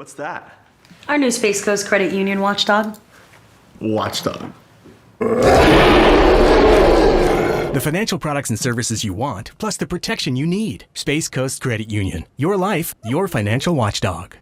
What's that? Our new Space Coast Credit Union watchdog. Watchdog. The financial products and services you want, plus the protection you need. Space Coast Credit Union. Your life, your financial watchdog.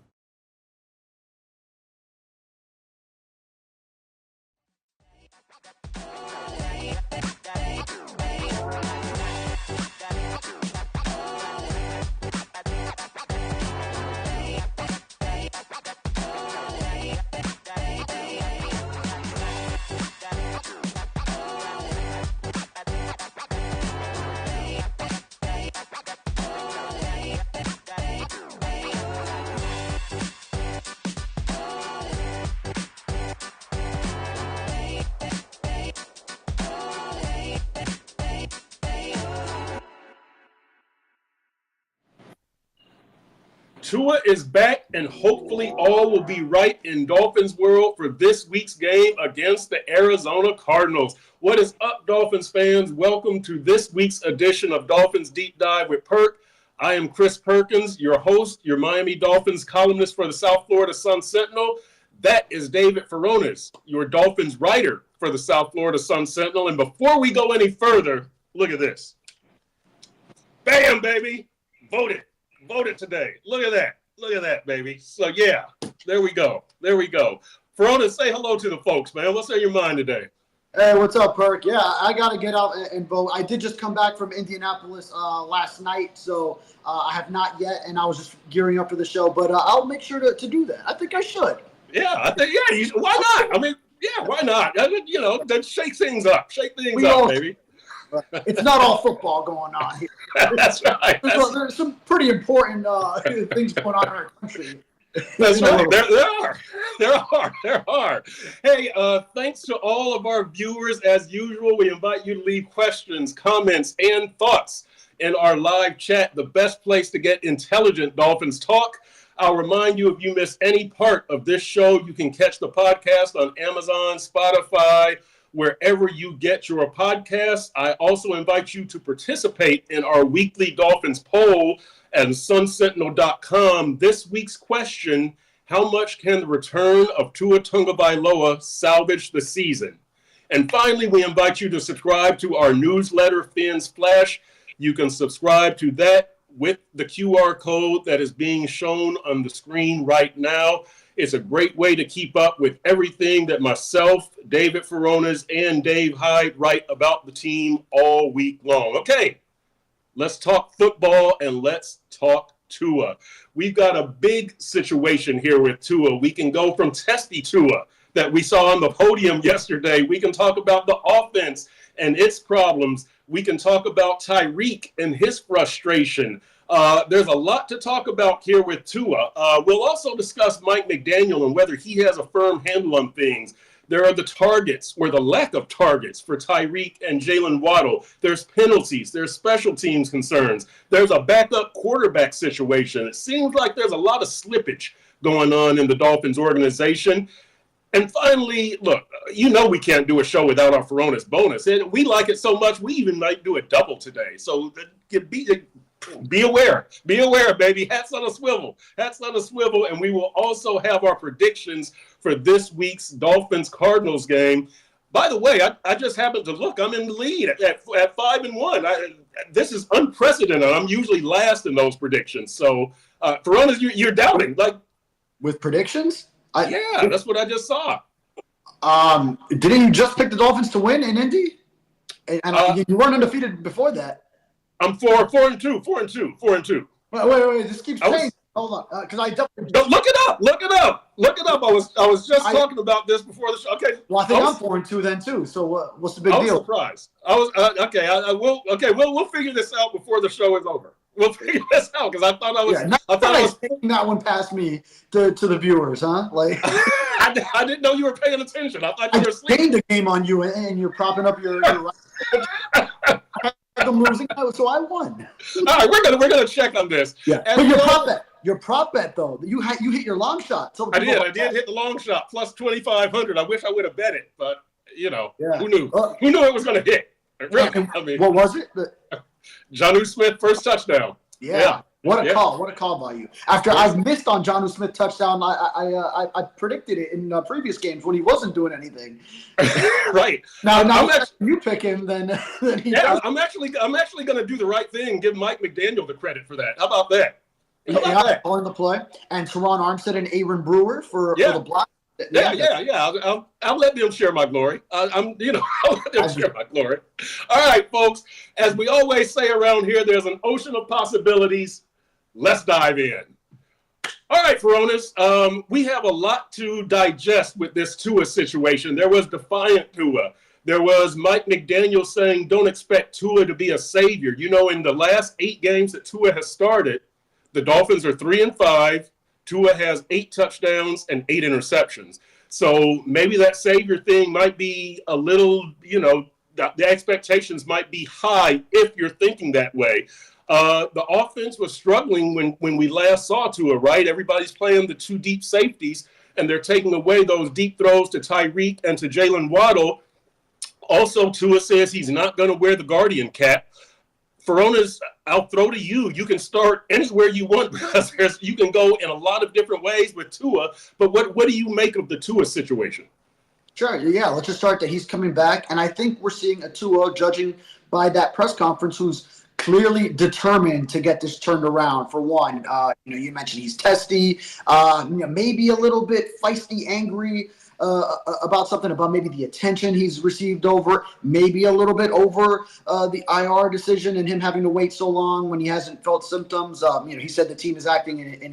Tua is back, and hopefully all will be right in Dolphins world for this week's game against the Arizona Cardinals. What is up, Dolphins fans? Welcome to this week's edition of Dolphins Deep Dive with Perk. I am Chris Perkins, your host, your Miami Dolphins columnist for the South Florida Sun Sentinel. That is David Furones, your Dolphins writer for the South Florida Sun Sentinel. And before we go any further, look at this. Bam, baby. Voted today. Look at that. Look at that, baby. So, yeah, there we go. There we go. Furones, say hello to the folks, man. What's on your mind today? Hey, what's up, Perk? Yeah, I got to get out and vote. I did just come back from Indianapolis last night, so I have not yet, and I was just gearing up for the show, but I'll make sure to do that. I think I should. Yeah, I think, why not? I mean, yeah, why not? You know, then shake things up. Shake things up, baby. It's not all football going on here. That's right. There's some pretty important things going on in our country. That's right. There are. Hey, thanks to all of our viewers. As usual, we invite you to leave questions, comments, and thoughts in our live chat, the best place to get intelligent Dolphins talk. I'll remind you, if you miss any part of this show, you can catch the podcast on Amazon, Spotify, wherever you get your podcasts. I also invite you to participate in our weekly Dolphins poll at sunsentinel.com. This week's question: how much can the return of Tua Tagovailoa salvage the season? And finally, we invite you to subscribe to our newsletter, Fins Flash. You can subscribe to that with the QR code that is being shown on the screen right now. It's a great way to keep up with everything that myself, David Furones, and Dave Hyde write about the team all week long. Okay, let's talk football and let's talk Tua. We've got a big situation here with Tua. We can go from testy Tua that we saw on the podium yesterday. We can talk about the offense and its problems. We can talk about Tyreek and his frustration. There's a lot to talk about here with Tua. We'll also discuss Mike McDaniel and whether he has a firm handle on things. There are the targets, or the lack of targets, for Tyreek and Jalen Waddle. There's penalties. There's special teams concerns. There's a backup quarterback situation. It seems like there's a lot of slippage going on in the Dolphins organization. And finally, look, you know we can't do a show without our Furones bonus. We like it so much, we even might do a double today. So be aware, baby. Hats on a swivel, and we will also have our predictions for this week's Dolphins-Cardinals game. By the way, I just happened to look. I'm in the lead at 5-1. This is unprecedented. I'm usually last in those predictions. So, Furones, you're doubting, like, with predictions? Yeah, that's what I just saw. Didn't you just pick the Dolphins to win in Indy? And you weren't undefeated before that. I'm 4-2. Wait. This keeps changing. Hold on, because I definitely. No, look it up. I was just talking about this before the show. Okay. Well, I think I'm 4-2 then too. So what's the big deal? I was surprised. I was okay. I will. Okay, we'll figure this out before the show is over. We'll figure this out because I thought I was. Yeah, I was taking that one past me to the viewers, huh? Like. I didn't know you were paying attention. I thought you were asleep. I gained the game on you, and you're propping up your I'm losing, so I won. All right, we're gonna check on this. Yeah, but your prop bet though, you hit your long shot. I did hit the long shot plus 2,500. I wish I would have bet it, but who knew? Who knew it was gonna hit? Really? I mean, what was it? Jonnu Smith first touchdown. Yeah. What a Yeah. call! What a call by you. After I've missed on Jonnu Smith touchdown, I predicted it in previous games when he wasn't doing anything. Right. Now I'm if actually, you pick him, then he yeah, does. I'm actually going to do the right thing and give Mike McDaniel the credit for that. How about that? How about Yeah, that? calling the play. And Teron Armstead and Aaron Brewer for Yeah. the block. Yeah. I'll let them share my glory. I'll let them share my glory. All right, folks. As we always say around here, there's an ocean of possibilities. Let's dive in. All right, Furones. We have a lot to digest with this Tua situation. There was defiant Tua. There was Mike McDaniel saying, don't expect Tua to be a savior. In the last 8 games that Tua has started, the Dolphins are 3-5. Tua has 8 touchdowns and 8 interceptions. So maybe that savior thing might be a little, the expectations might be high if you're thinking that way. The offense was struggling when we last saw Tua, right? Everybody's playing the 2 deep safeties, and they're taking away those deep throws to Tyreek and to Jalen Waddle. Also, Tua says he's not going to wear the Guardian cap. Furones, I'll throw to you. You can start anywhere you want because you can go in a lot of different ways with Tua. But what do you make of the Tua situation? Sure. Yeah. Let's just start that he's coming back. And I think we're seeing a Tua, judging by that press conference, who's clearly determined to get this turned around. For one, you mentioned he's testy, maybe a little bit feisty, angry about something, about maybe the attention he's received over, maybe a little bit over the IR decision and him having to wait so long when he hasn't felt symptoms. He said the team is acting in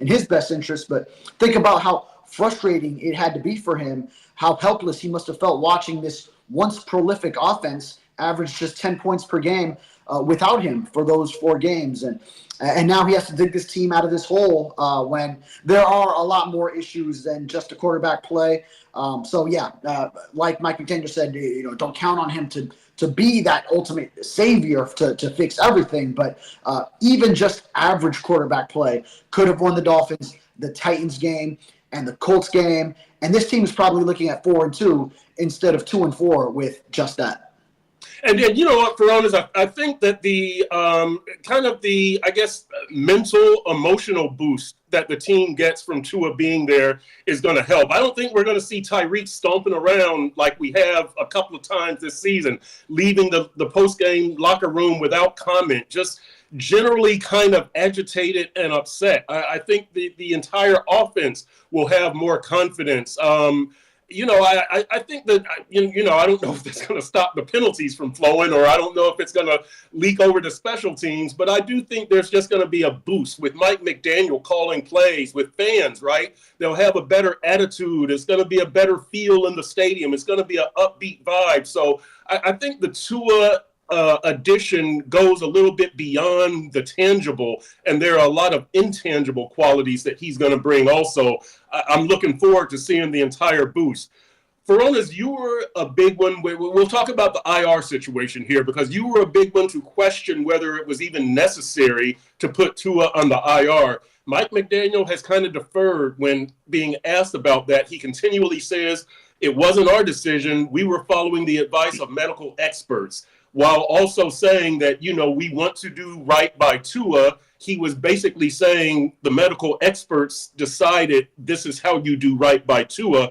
his best interest, but think about how frustrating it had to be for him, how helpless he must have felt watching this once prolific offense average just 10 points per game without him for those 4 games. And now he has to dig this team out of this hole when there are a lot more issues than just a quarterback play. Like Mike McDaniel said, don't count on him to be that ultimate savior to fix everything. But even just average quarterback play could have won the Dolphins the Titans game and the Colts game. And this team is probably looking at 4-2 instead of 2-4 with just that. And then, you know what, Furones, I think that the mental, emotional boost that the team gets from Tua being there is going to help. I don't think we're going to see Tyreek stomping around like we have a couple of times this season, leaving the post-game locker room without comment, just generally kind of agitated and upset. I think the entire offense will have more confidence. I think that, I don't know if that's going to stop the penalties from flowing, or I don't know if it's going to leak over to special teams, but I do think there's just going to be a boost with Mike McDaniel calling plays with fans, right? They'll have a better attitude. It's going to be a better feel in the stadium. It's going to be an upbeat vibe. So I think the Tua addition goes a little bit beyond the tangible, and there are a lot of intangible qualities that he's going to bring also. I'm looking forward to seeing the entire boost. Furones, you were a big one. We'll talk about the IR situation here, because you were a big one to question whether it was even necessary to put Tua on the IR. Mike McDaniel has kind of deferred when being asked about that. He continually says, it wasn't our decision. We were following the advice of medical experts, while also saying that, we want to do right by Tua. He was basically saying the medical experts decided this is how you do right by Tua.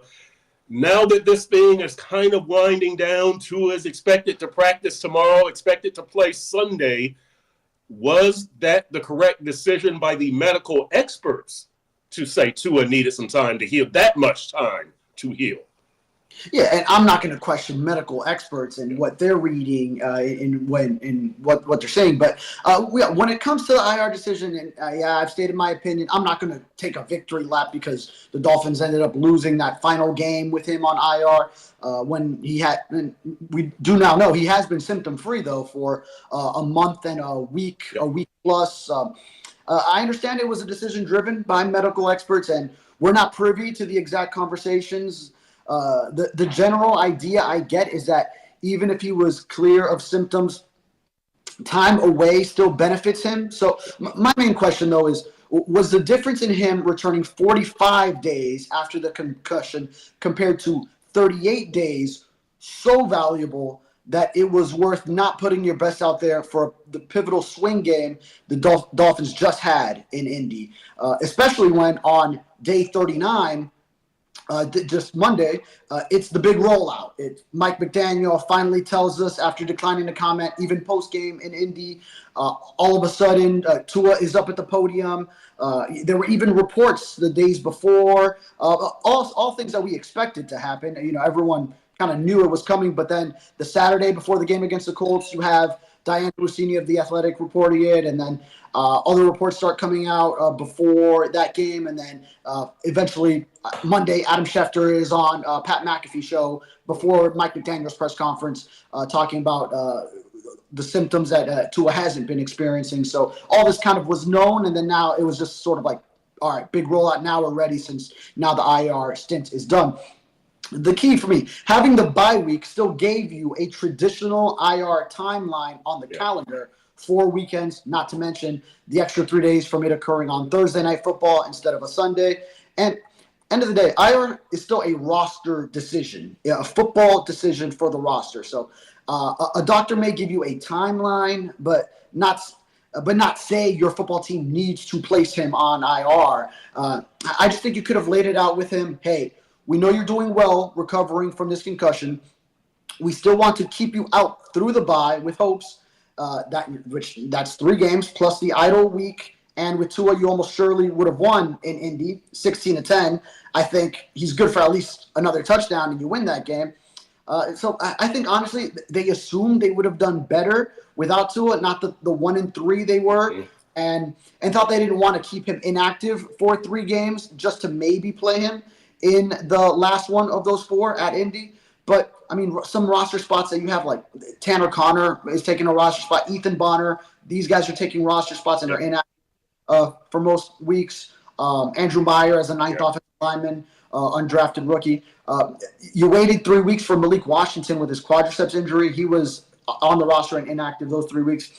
Now that this thing is kind of winding down, Tua is expected to practice tomorrow, expected to play Sunday. Was that the correct decision by the medical experts to say Tua needed some time to heal, that much time to heal? Yeah, and I'm not going to question medical experts and what they're reading in what they're saying. But when it comes to the IR decision, and I've stated my opinion. I'm not going to take a victory lap because the Dolphins ended up losing that final game with him on IR when he had. And we do now know he has been symptom free though for a month and a week plus. I understand it was a decision driven by medical experts, and we're not privy to the exact conversations. The general idea I get is that even if he was clear of symptoms, time away still benefits him. So my main question, though, is was the difference in him returning 45 days after the concussion compared to 38 days so valuable that it was worth not putting your best out there for the pivotal swing game the Dolphins just had in Indy, especially when on day 39, just Monday, it's the big rollout. Mike McDaniel finally tells us, after declining to comment even post-game in Indy, all of a sudden Tua is up at the podium. There were even reports the days before, all things that we expected to happen. Everyone kind of knew it was coming, but then the Saturday before the game against the Colts, you have Diane Rossini of The Athletic reporting it, and then other reports start coming out before that game, and then eventually Monday, Adam Schefter is on Pat McAfee show before Mike McDaniel's press conference talking about the symptoms that Tua hasn't been experiencing. So all this kind of was known, and then now it was just sort of like, all right, big rollout, now we're ready since now the IR stint is done. The key for me, having the bye week still gave you a traditional IR timeline on the calendar, 4 weekends, not to mention the extra 3 days from it occurring on Thursday Night Football instead of a Sunday. And end of the day, IR is still a roster decision, a football decision for the roster. So a doctor may give you a timeline, but not say your football team needs to place him on IR. I just think you could have laid it out with him. Hey, we know you're doing well recovering from this concussion. We still want to keep you out through the bye with hopes that's 3 games plus the idle week. And with Tua, you almost surely would have won in Indy, 16-10. I think he's good for at least another touchdown, and you win that game. So I think, honestly, they assumed they would have done better without Tua, not the 1-3 they were, and thought they didn't want to keep him inactive for 3 games just to maybe play him in the last one of those 4 at Indy. But, I mean, some roster spots that you have, like Tanner Connor is taking a roster spot, Ethan Bonner, these guys are taking roster spots and are inactive for most weeks. Andrew Meyer as a 9th offensive lineman, undrafted rookie. You waited 3 weeks for Malik Washington with his quadriceps injury. He was on the roster and inactive those 3 weeks.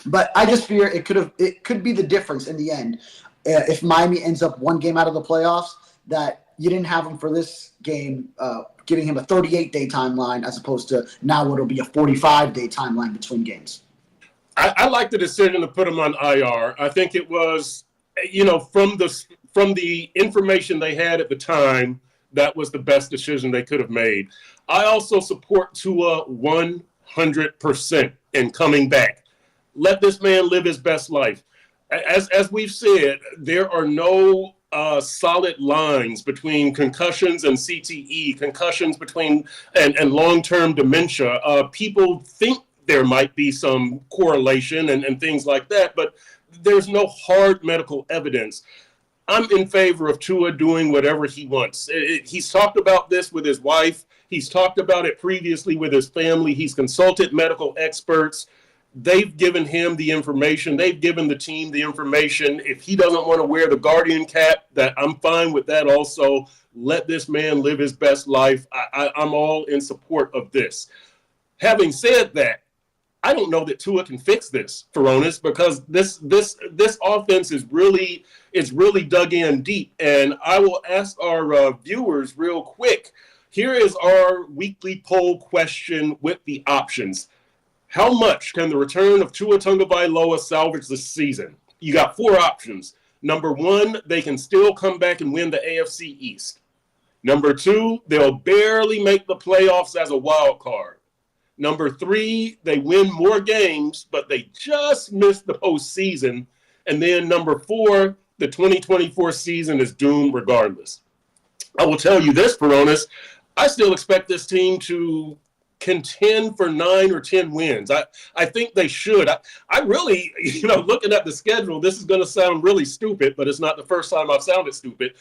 But I just fear it could be the difference in the end if Miami ends up 1 game out of the playoffs, that you didn't have him for this game, giving him a 38-day timeline as opposed to now it'll be a 45-day timeline between games. I like the decision to put him on IR. I think it was, from the information they had at the time, that was the best decision they could have made. I also support Tua 100% in coming back. Let this man live his best life. As we've said, there are no solid lines between concussions and CTE, concussions between and long-term dementia. People think there might be some correlation and things like that, but there's no hard medical evidence. I'm in favor of Tua doing whatever he wants. He's talked about this with his wife. He's talked about it previously with his family. He's consulted medical experts. They've given him the information. They've given the team the information. If he doesn't want to wear the Guardian cap, that I'm fine with that also. Let this man live his best life. I'm all in support of this. Having said that, I don't know that Tua can fix this, Furones, because this offense is really dug in deep. And I will ask our viewers real quick. Here is our weekly poll question with the options. How much can the return of Tua Tagovailoa salvage this season? You got 4 options. Number 1, they can still come back and win the AFC East. Number 2, they'll barely make the playoffs as a wild card. Number 3, they win more games, but they just missed the postseason. And then number 4, the 2024 season is doomed regardless. I will tell you this, Furones, I still expect this team to contend for 9 or 10 wins. I think they should. I really, looking at the schedule, this is going to sound really stupid, but it's not the first time I've sounded stupid.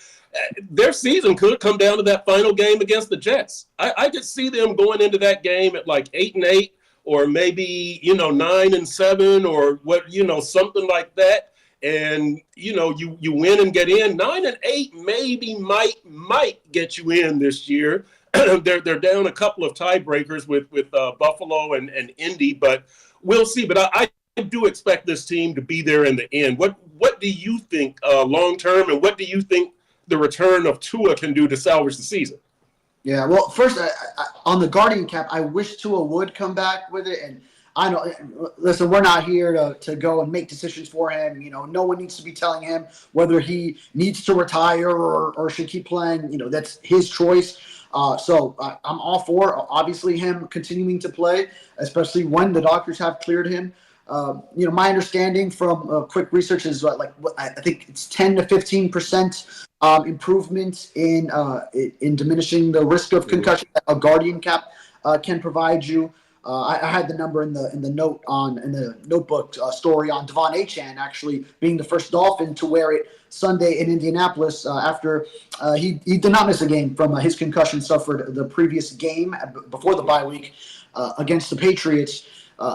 Their season could come down to that final game against the Jets. I could see them going into that game at like 8-8 or maybe, 9-7 or what, something like that. And, you win and get in. 9-8 maybe might get you in this year. They're down a couple of tiebreakers with Buffalo and Indy, but we'll see. But I do expect this team to be there in the end. What do you think long term, and what do you think the return of Tua can do to salvage the season? Yeah, well, first, on the Guardian cap, I wish Tua would come back with it. And I know, listen, we're not here to go and make decisions for him. No one needs to be telling him whether he needs to retire or should keep playing. That's his choice. I'm all for, obviously, him continuing to play, especially when the doctors have cleared him. My understanding from quick research is I think it's 10 to 15% improvement in diminishing the risk of concussion that a Guardian cap can provide you. I had the number in the notebook story on Devon Achane actually being the first Dolphin to wear it Sunday in Indianapolis after he did not miss a game from his concussion suffered the previous game before the bye week against the Patriots.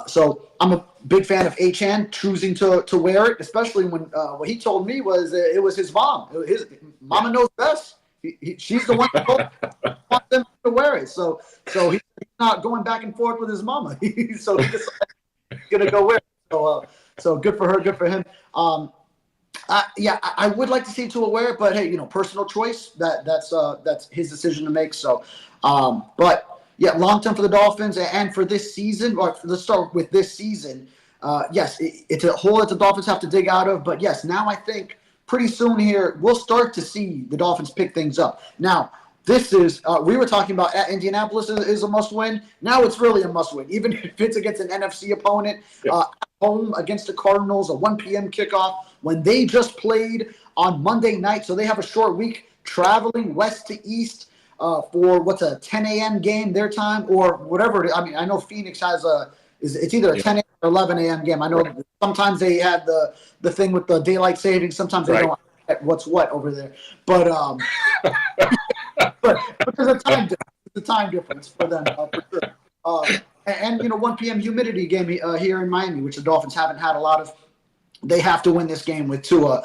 So I'm a big fan of Achane choosing to wear it, especially when what he told me was it was his mom. His mama knows best. She's the one that wants them to wear it. So he's not going back and forth with his mama. So he's gonna go wear it. So good for her, good for him. I would like to see Tua wear it, but hey, personal choice. That's his decision to make. So, but. Yeah, long term for the Dolphins and for this season, or let's start with this season. Yes, it's a hole that the Dolphins have to dig out of. But yes, now I think pretty soon here we'll start to see the Dolphins pick things up. Now, this is we were talking about at Indianapolis is a must win. Now it's really a must win, even if it's against an NFC opponent. At home against the Cardinals, a 1 p.m. kickoff when they just played on Monday night, so they have a short week traveling west to east. For what's a 10 a.m. game their time or whatever. I mean, I know Phoenix has it's either a 10 a.m. or 11 a.m. game. I know sometimes they have the thing with the daylight savings. Sometimes they don't get what's what over there. But but there's a time difference. It's a time difference for them for sure. And 1 p.m. humidity game here in Miami, which the Dolphins haven't had a lot of. They have to win this game with Tua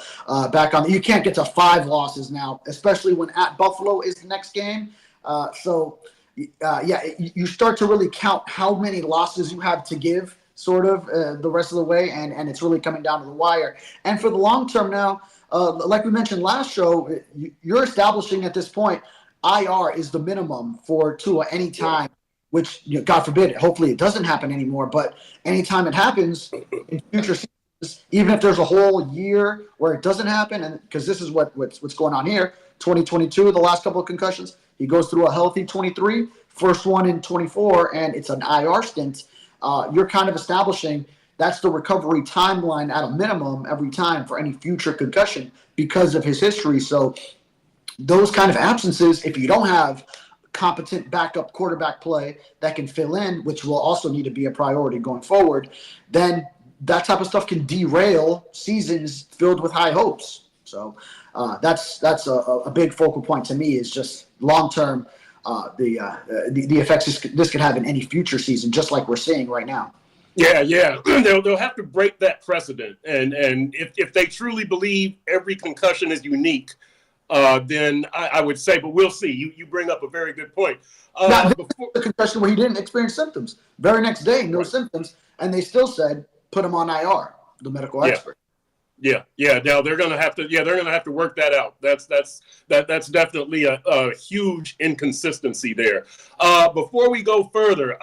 back on. You can't get to 5 losses now, especially when at Buffalo is the next game. You start to really count how many losses you have to give sort of the rest of the way, and it's really coming down to the wire. And for the long term now, like we mentioned last show, you're establishing at this point IR is the minimum for Tua anytime, which, God forbid, hopefully it doesn't happen anymore, but anytime it happens in future seasons, even if there's a whole year where it doesn't happen, and because this is what's going on here, 2022, the last couple of concussions, he goes through a healthy 23, first one in 24, and it's an IR stint. You're kind of establishing that's the recovery timeline at a minimum every time for any future concussion because of his history. So those kind of absences, if you don't have competent backup quarterback play that can fill in, which will also need to be a priority going forward, then that type of stuff can derail seasons filled with high hopes. So that's a big focal point to me is just long term the effects this could have in any future season, just like we're seeing right now. Yeah. They'll have to break that precedent, and if they truly believe every concussion is unique, then I would say, but we'll see. You bring up a very good point. Before the concussion where he didn't experience symptoms, very next day no symptoms, and they still said put him on IR, the medical expert. Yeah. Now they're gonna have to work that out. That's definitely a huge inconsistency there. Before we go further,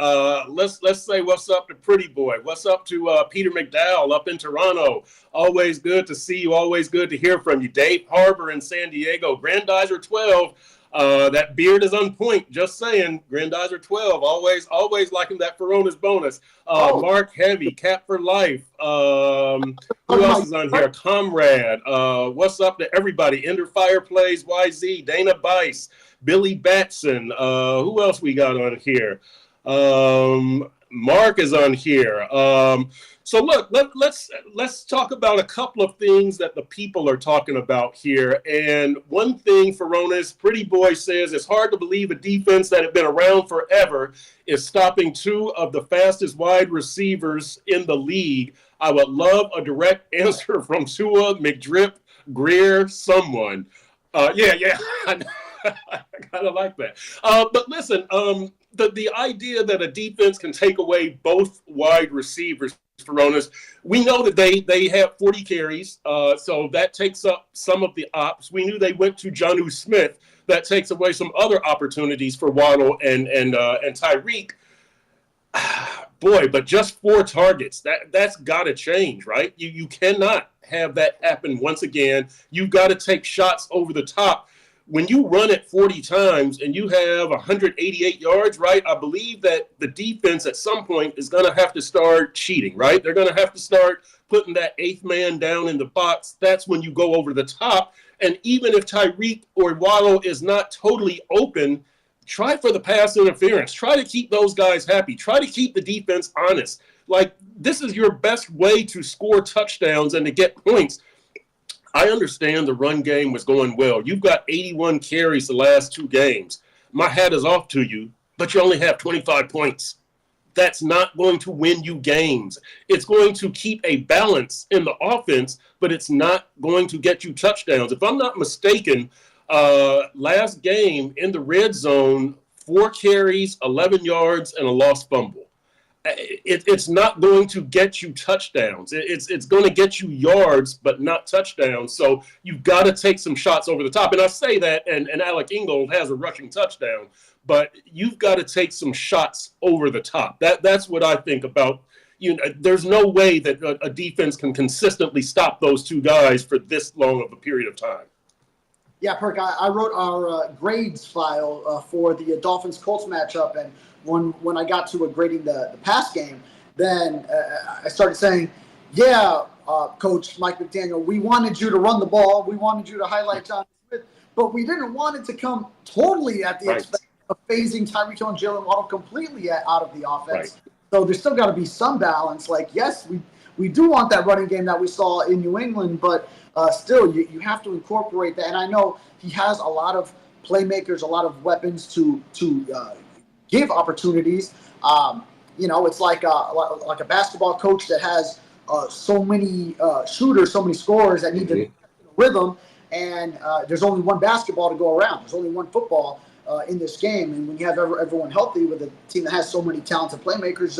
let's say what's up to Pretty Boy. What's up to Peter McDowell up in Toronto? Always good to see you. Always good to hear from you. Dave Harbor in San Diego. Grandizer 12. That beard is on point. Just saying, Grandizer 12. Always liking that Furones bonus. Mark Heavy, Cap for Life. Who else is on here? Comrade. What's up to everybody? Ender Fireplays, YZ, Dana Bice, Billy Batson. Who else we got on here? Mark is on here. So look, let's talk about a couple of things that the people are talking about here. And one thing, Furones, Pretty Boy says, it's hard to believe a defense that had been around forever is stopping 2 of the fastest wide receivers in the league. I would love a direct answer from Tua, McDrip, Greer, someone. Yeah, I kind of like that. But listen, the idea that a defense can take away both wide receivers, Furones, we know that they have 40 carries, so that takes up some of the ops. We knew they went to Jonnu Smith. That takes away some other opportunities for Waddle and Tyreek. Boy, but just 4 targets. That's got to change, right? You cannot have that happen once again. You've got to take shots over the top. When you run it 40 times and you have 188 yards, right, I believe that the defense at some point is going to have to start cheating, right? They're going to have to start putting that 8th man down in the box. That's when you go over the top. And even if Tyreek or Waddle is not totally open, try for the pass interference. Try to keep those guys happy. Try to keep the defense honest. Like, this is your best way to score touchdowns and to get points. I understand the run game was going well. You've got 81 carries the last 2 games. My hat is off to you, but you only have 25 points. That's not going to win you games. It's going to keep a balance in the offense, but it's not going to get you touchdowns. If I'm not mistaken, last game in the red zone, 4 carries, 11 yards, and a lost fumble. It's not going to get you touchdowns. It's going to get you yards, but not touchdowns. So you've got to take some shots over the top. And I say that, and Alec Ingold has a rushing touchdown, but you've got to take some shots over the top. That's what I think about. There's no way that a defense can consistently stop those 2 guys for this long of a period of time. Yeah, Perk, I wrote our grades file for the Dolphins-Colts matchup, and when I got to grading the pass game, then I started saying, Coach Mike McDaniel, we wanted you to run the ball. We wanted you to highlight John Smith, but we didn't want it to come totally at the expense of phasing Tyreek Hill and Jalen Waddle completely out of the offense. Right. So there's still got to be some balance. Like, yes, we do want that running game that we saw in New England, but still, you have to incorporate that. And I know he has a lot of playmakers, a lot of weapons to give opportunities. It's like a basketball coach that has so many shooters, so many scorers that need to rhythm, and there's only one basketball to go around. There's only one football in this game, and when you have everyone healthy with a team that has so many talented playmakers,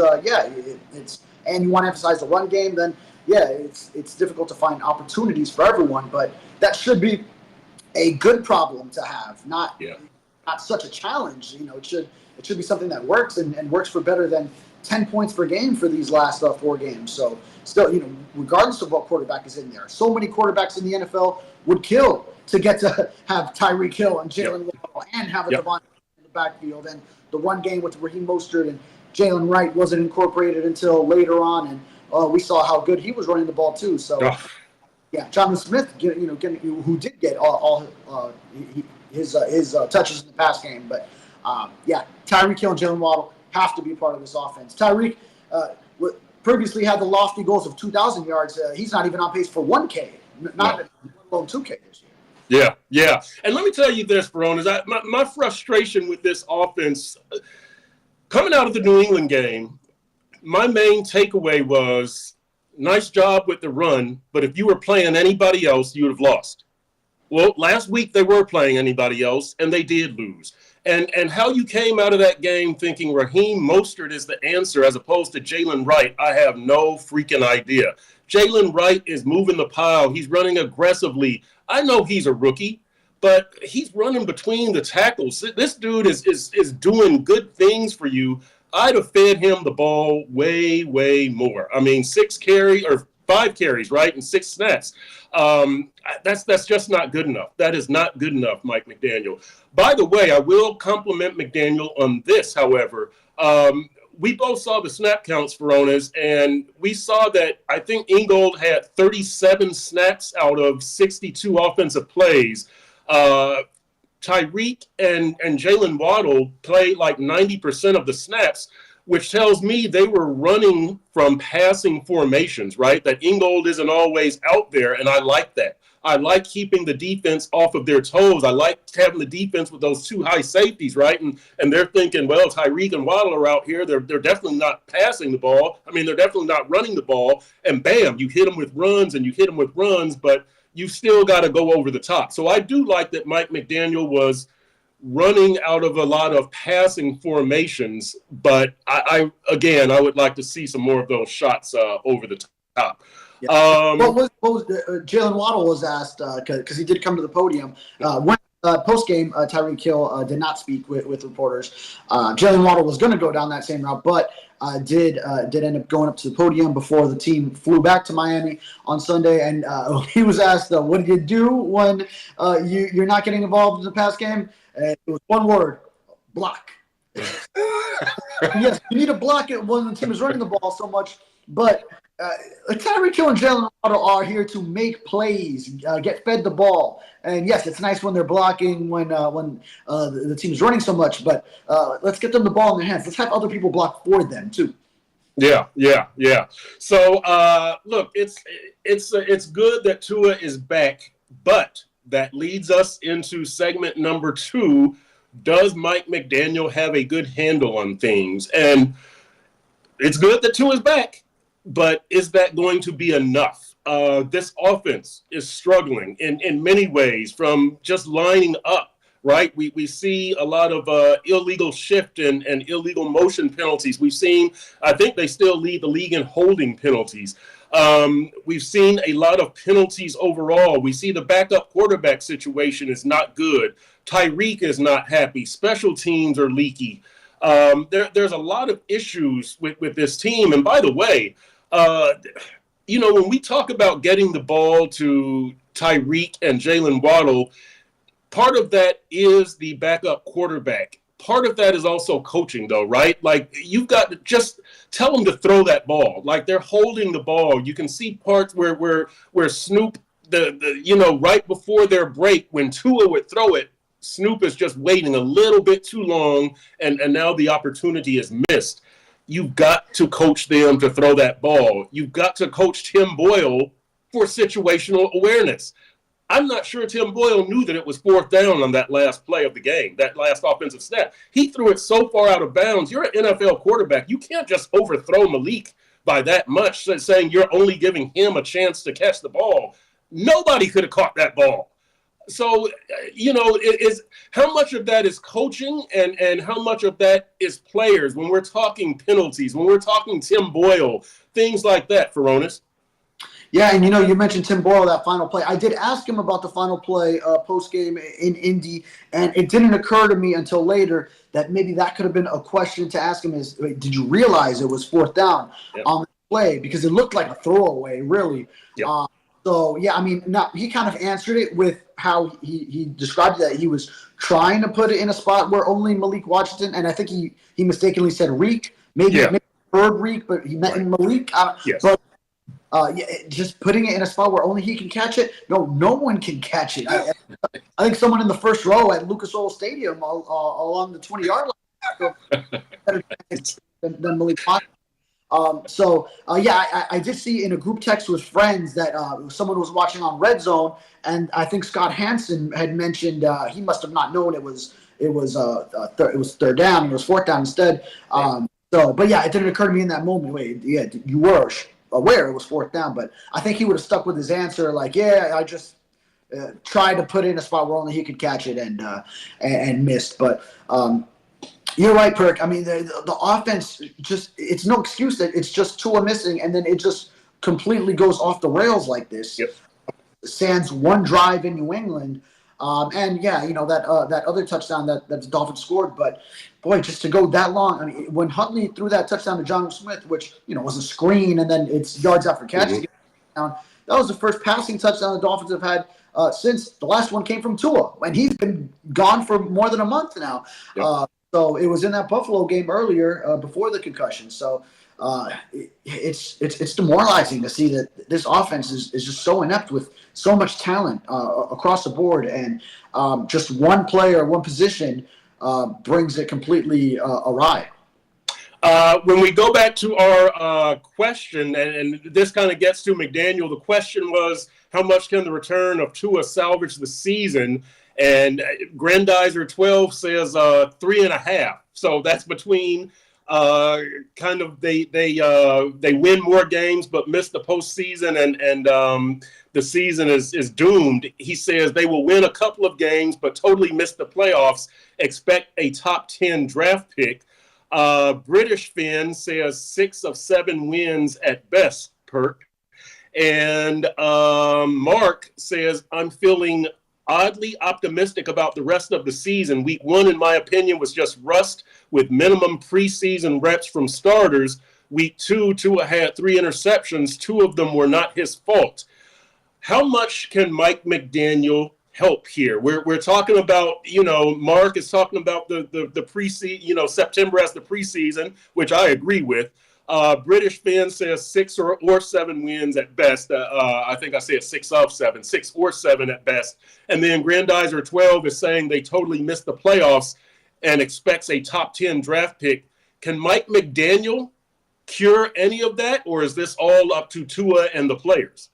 and you want to emphasize the run game, then it's difficult to find opportunities for everyone. But that should be a good problem to have, not such a challenge. It should be something that works and works for better than 10 points per game for these last 4 games. So still, regardless of what quarterback is in there, so many quarterbacks in the NFL would kill to get to have Tyreek Hill and Jalen Waddle and have a Devon in the backfield. And the run game with Raheem Mostert and Jalen Wright wasn't incorporated until later on, and we saw how good he was running the ball too. So, Jonnu Smith, who did get all his touches in the pass game, but Tyreek Hill and Jalen Waddle have to be part of this offense. Tyreek previously had the lofty goals of 2,000 yards. He's not even on pace for 1K, not alone 2K this year. Yeah. And let me tell you this, Furones, my frustration with this offense, coming out of the New England game, my main takeaway was, nice job with the run, but if you were playing anybody else, you would have lost. Well, last week they were playing anybody else, and they did lose. And how you came out of that game thinking Raheem Mostert is the answer as opposed to Jalen Wright, I have no freaking idea. Jalen Wright is moving the pile. He's running aggressively. I know he's a rookie, but he's running between the tackles. This dude is doing good things for you. I'd have fed him the ball way, way more. I mean, 5 carries, right, and 6 snaps. That's just not good enough. That is not good enough, Mike McDaniel. By the way, I will compliment McDaniel on this, however. We both saw the snap counts, Furones, and we saw that I think Ingold had 37 snaps out of 62 offensive plays. Tyreek and Jalen Waddle played like 90% of the snaps, which tells me they were running from passing formations, right? That Ingold isn't always out there, and I like that. I like keeping the defense off of their toes. I like having the defense with those 2 high safeties, right? And they're thinking, well, Tyreek and Waddle are out here. They're definitely not passing the ball. I mean, they're definitely not running the ball. And bam, you hit them with runs and you hit them with runs, but you still got to go over the top. So I do like that Mike McDaniel was running out of a lot of passing formations, but I would like to see some more of those shots over the top. Yeah. Jalen Waddle was asked, because he did come to the podium, when post-game, Tyreek Hill did not speak with reporters. Jalen Waddle was going to go down that same route, but did end up going up to the podium before the team flew back to Miami on Sunday. And he was asked, what did you do when you're not getting involved in the pass game? It was one word: block. Yes, you need to block it when the team is running the ball so much, but Tyreek Hill and Jalen Waddle are here to make plays, get fed the ball. And yes, it's nice when they're blocking when the team is running so much, but let's get them the ball in their hands. Let's have other people block for them too. Yeah. So look, it's good that Tua is back, but that leads us into segment number 2. Does Mike McDaniel have a good handle on things? And it's good that Tua is back, but is that going to be enough? This offense is struggling in many ways, from just lining up, right? We see a lot of illegal shift and illegal motion penalties. I think they still lead the league in holding penalties. We've seen a lot of penalties overall. We see the backup quarterback situation is not good. Tyreek is not happy. Special teams are leaky. There's a lot of issues with this team. And by the way, when we talk about getting the ball to Tyreek and Jalen Waddle, part of that is the backup quarterback. Part of that is also coaching, though, right? Like, you've got to just tell them to throw that ball. Like, they're holding the ball. You can see parts where Snoop, right before their break, when Tua would throw it, Snoop is just waiting a little bit too long, and now the opportunity is missed. You've got to coach them to throw that ball. You've got to coach Tim Boyle for situational awareness. I'm not sure Tim Boyle knew that it was 4th down on that last play of the game, that last offensive snap. He threw it so far out of bounds. You're an NFL quarterback. You can't just overthrow Malik by that much, saying you're only giving him a chance to catch the ball. Nobody could have caught that ball. So, how much of that is coaching and how much of that is players when we're talking penalties, when we're talking Tim Boyle, things like that, Furones? Yeah, and you mentioned Tim Boyle, that final play. I did ask him about the final play post-game in Indy, and it didn't occur to me until later that maybe that could have been a question to ask him is, did you realize it was 4th down on the play? Because it looked like a throwaway, really. Yep. He kind of answered it with how he described that he was trying to put it in a spot where only Malik Washington, and I think he mistakenly said Reek, maybe heard Reek, but he meant Malik. Yes. But just putting it in a spot where only he can catch it. No one can catch it. I think someone in the first row at Lucas Oil Stadium along the 20-yard line better than Malik Washington. I did see in a group text with friends that someone was watching on Red Zone, and I think Scott Hansen had mentioned he must have not known it was 3rd down. It was 4th down instead. It didn't occur to me in that moment. Wait, you were aware it was 4th down, but I think he would have stuck with his answer, like, I just tried to put it in a spot where only he could catch it and missed. But you're right, Perk. I mean, the offense it's no excuse that it's just Tua missing, and then it just completely goes off the rails like this. Yep. Sans one drive in New England. That other touchdown that the Dolphins scored, but boy, just to go that long. I mean, when Huntley threw that touchdown to John Smith, which was a screen and then it's yards after catch, that was the first passing touchdown the Dolphins have had since the last one came from Tua, and he's been gone for more than a month now. Yep. So it was in that Buffalo game earlier before the concussion. So it's demoralizing to see that this offense is just so inept with so much talent across the board, and just one player, one position brings it completely awry. When we go back to our question, and this kind of gets to McDaniel, the question was, how much can the return of Tua salvage the season? And Grandizer 12 says 3.5. So that's between Kind of they win more games but miss the postseason, and the season is doomed. He says they will win a couple of games but totally miss the playoffs. Expect a top 10 draft pick. British Finn says 6 of 7 wins at best, Perk. And Mark says, I'm feeling oddly optimistic about the rest of the season. Week 1, in my opinion, was just rust with minimum preseason reps from starters. Week 2, Tua had 3 interceptions. 2 of them were not his fault. How much can Mike McDaniel help here? We're talking about, Mark is talking about the preseason, September as the preseason, which I agree with. British Fan says 6 or 7 wins at best. I think I said 6 of 7, 6 or 7 at best. And then Grandizer 12 is saying they totally missed the playoffs and expects a top 10 draft pick. Can Mike McDaniel cure any of that, or is this all up to Tua and the players?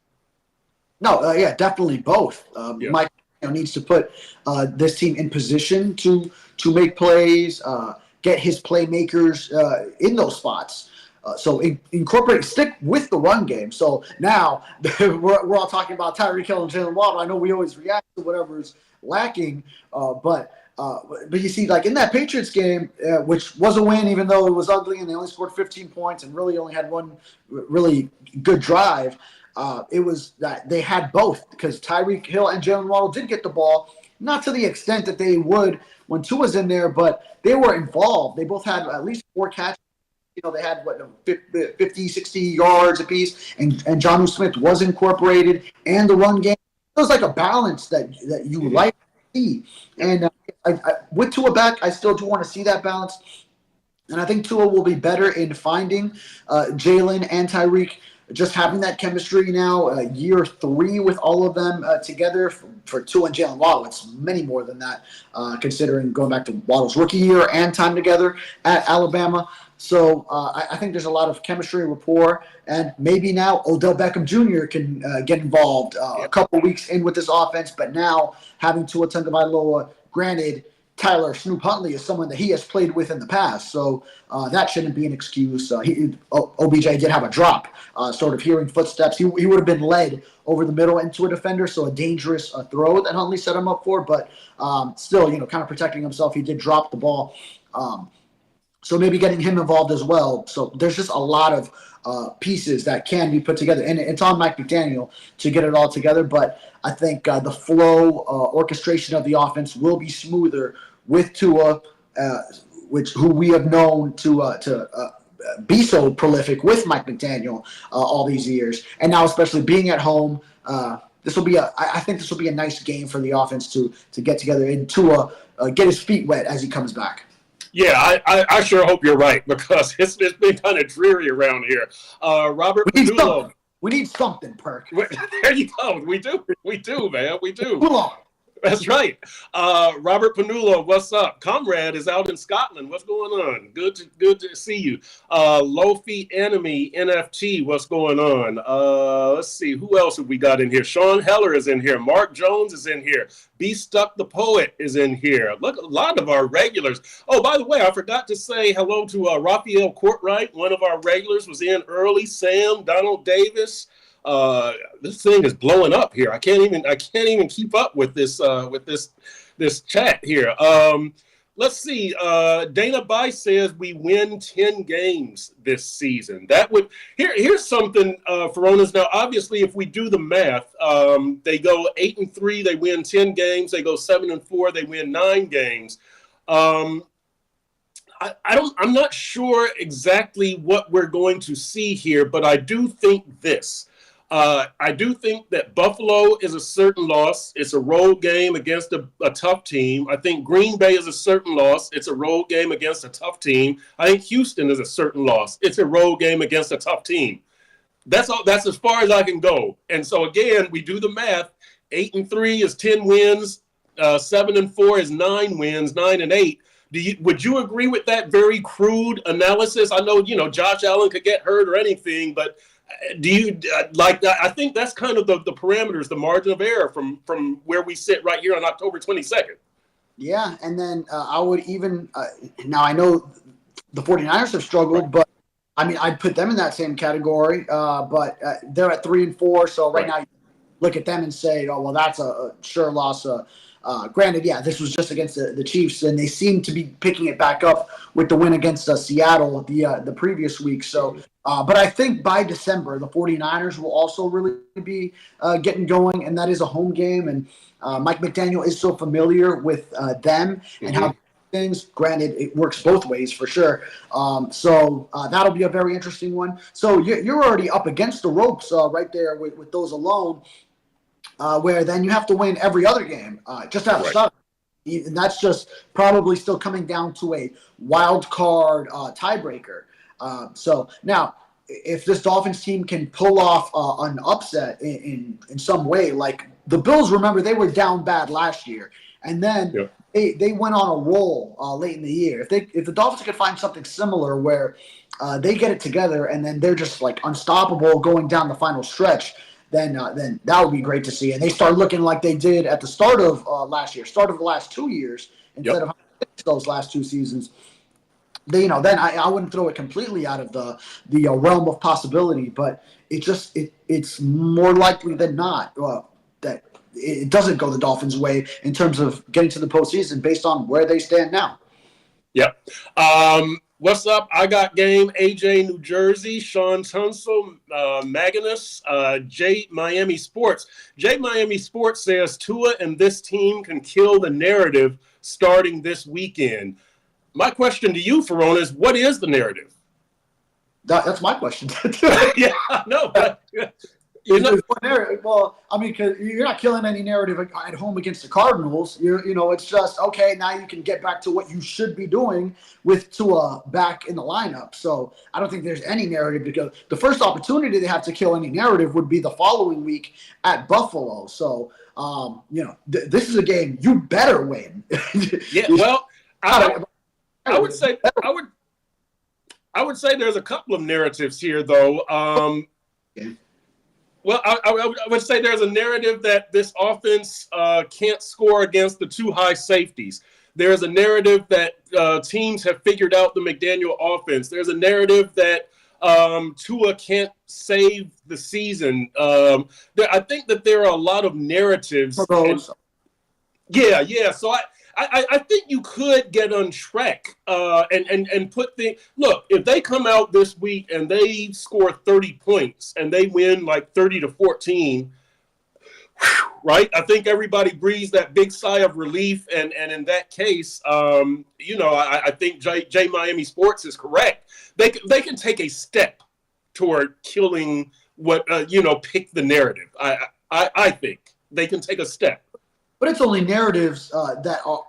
No, yeah, definitely both. Mike needs to put this team in position to make plays, get his playmakers in those spots. So stick with the run game. So now we're all talking about Tyreek Hill and Jalen Waddle. I know we always react to whatever's lacking, but you see, like in that Patriots game, which was a win, even though it was ugly and they only scored 15 points and really only had one really good drive. It was that they had both, because Tyreek Hill and Jalen Waddle did get the ball, not to the extent that they would when Tua was in there, but they were involved. They both had at least 4 catches. They had 50, 60 yards apiece, and Jonnu Smith was incorporated, and the run game. It was like a balance that you like to see. And with Tua back, I still do want to see that balance. And I think Tua will be better in finding Jalen and Tyreek, just having that chemistry now, year 3 with all of them together for Tua and Jalen Waddle. It's many more than that, considering going back to Waddle's rookie year and time together at Alabama. So I think there's a lot of chemistry and rapport, and maybe now Odell Beckham Jr. can get involved a couple weeks in with this offense. But now having Tua Tagovailoa, granted, Tyler Snoop Huntley is someone that he has played with in the past, so that shouldn't be an excuse. OBJ did have a drop, sort of hearing footsteps. He would have been led over the middle into a defender, so a dangerous throw that Huntley set him up for. But still, kind of protecting himself, he did drop the ball. So maybe getting him involved as well. So there's just a lot of pieces that can be put together. And it's on Mike McDaniel to get it all together. But I think the flow, orchestration of the offense will be smoother with Tua, who we have known to be so prolific with Mike McDaniel all these years. And now especially being at home, this will be I think this will be a nice game for the offense to get together and Tua get his feet wet as he comes back. Yeah, I sure hope you're right, because it's been kind of dreary around here. Robert Panulo. We need something, Perk. There you go. We do, man. We do. Come on. That's right. Robert Panulo, what's up? Comrade is out in Scotland. What's going on? Good to see you. Lofi Enemy NFT, what's going on? Let's see. Who else have we got in here? Sean Heller is in here. Mark Jones is in here. B Stuck the Poet is in here. Look, a lot of our regulars. Oh, by the way, I forgot to say hello to Raphael Courtwright. One of our regulars was in early. Sam, Donald Davis. This thing is blowing up here. I can't even keep up with this chat here. Let's see. Dana Bice says we win 10 games this season. That would here's something, Furones. Now, obviously, if we do the math, they go 8-3, they win 10 games. They go 7-4, they win 9 games. I'm not sure exactly what we're going to see here, but I do think this. I do think that Buffalo is a certain loss. It's a road game against a tough team. I think Green Bay is a certain loss. It's a road game against a tough team. I think Houston is a certain loss. It's a road game against a tough team. That's all. That's as far as I can go. And so again, we do the math. 8-3 is 10 wins. 7-4 is 9 wins. 9-8. Would you agree with that very crude analysis? I know Josh Allen could get hurt or anything, but do you like that? I think that's kind of the parameters, the margin of error from where we sit right here on October 22nd. Yeah, and then I would even now I know the 49ers have struggled, but I mean, I'd put them in that same category. But they're at 3-4, so right now you look at them and say, oh, well, that's a sure loss. Granted, yeah, this was just against the Chiefs, and they seem to be picking it back up with the win against Seattle the previous week. So, but I think by December, the 49ers will also really be getting going, and that is a home game. And Mike McDaniel is so familiar with them and how things. Granted, it works both ways for sure. So that'll be a very interesting one. So you're already up against the ropes right there with those alone. Where then you have to win every other game just to have a shot. And that's just probably still coming down to a wild card tiebreaker. So now, if this Dolphins team can pull off an upset in some way, like the Bills, remember, they were down bad last year. And then they went on a roll late in the year. If the Dolphins could find something similar where they get it together and then they're just like unstoppable going down the final stretch, then that would be great to see. And they start looking like they did at the start of last year, start of the last 2 years, instead of those last 2 seasons. Then I wouldn't throw it completely out of the realm of possibility, but it's more likely than not that it doesn't go the Dolphins' way in terms of getting to the postseason based on where they stand now. Yep. What's up? I got game. AJ, New Jersey. Sean Tunsil, Magnus, J Miami Sports. J Miami Sports says Tua and this team can kill the narrative starting this weekend. My question to you, Furones, is what is the narrative? That's my question. Yeah, no. Well, I mean, because you're not killing any narrative at home against the Cardinals. It's just, okay, now you can get back to what you should be doing with Tua back in the lineup. So I don't think there's any narrative, because the first opportunity they have to kill any narrative would be the following week at Buffalo. So, this is a game you better win. Yeah, well, I would say there's a couple of narratives here, though. Well, I would say there's a narrative that this offense can't score against the 2 high safeties. There's a narrative that teams have figured out the McDaniel offense. There's a narrative that Tua can't save the season. I think that there are a lot of narratives. Yeah. So I think you could get on track and put look, if they come out this week and they score 30 points and they win like 30-14, right? I think everybody breathes that big sigh of relief. And in that case, I think J Miami Sports is correct. They can take a step toward killing pick the narrative. I think they can take a step. But it's only narratives that are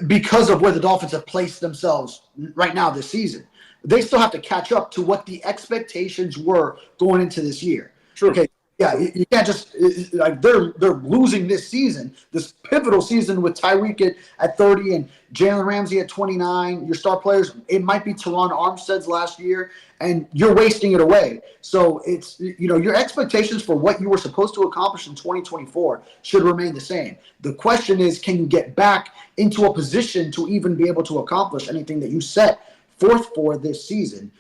because of where the Dolphins have placed themselves right now this season. They still have to catch up to what the expectations were going into this year. True. Okay. Yeah, you can't just like they're losing this season, this pivotal season with Tyreek at 30 and Jalen Ramsey at 29. Your star players, it might be Teron Armstead's last year, and you're wasting it away. So it's your expectations for what you were supposed to accomplish in 2024 should remain the same. The question is, can you get back into a position to even be able to accomplish anything that you set forth for this season?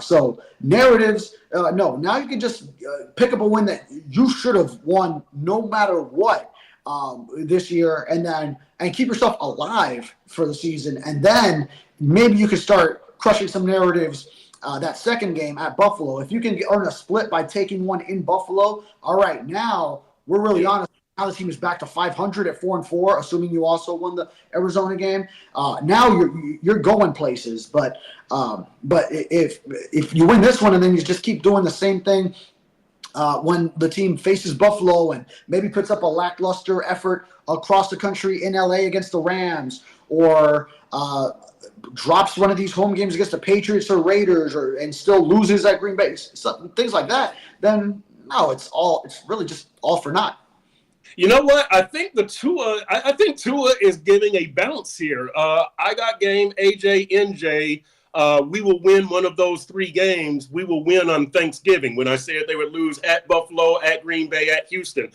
So narratives, no. Now you can just pick up a win that you should have won no matter what this year, and keep yourself alive for the season, and then maybe you can start crushing some narratives. That second game at Buffalo, if you can earn a split by taking one in Buffalo, all right. Now we're really honest. Now the team is back to 500 at 4-4, assuming you also won the Arizona game. Now you're going places, but if you win this one and then you just keep doing the same thing when the team faces Buffalo and maybe puts up a lackluster effort across the country in LA against the Rams, or drops one of these home games against the Patriots or Raiders, and still loses at Green Bay, things like that, then no, it's really just all for naught. You know what? I think Tua is giving a bounce here. I got game AJ NJ. We will win one of those 3 games. We will win on Thanksgiving. When I said they would lose at Buffalo, at Green Bay, at Houston.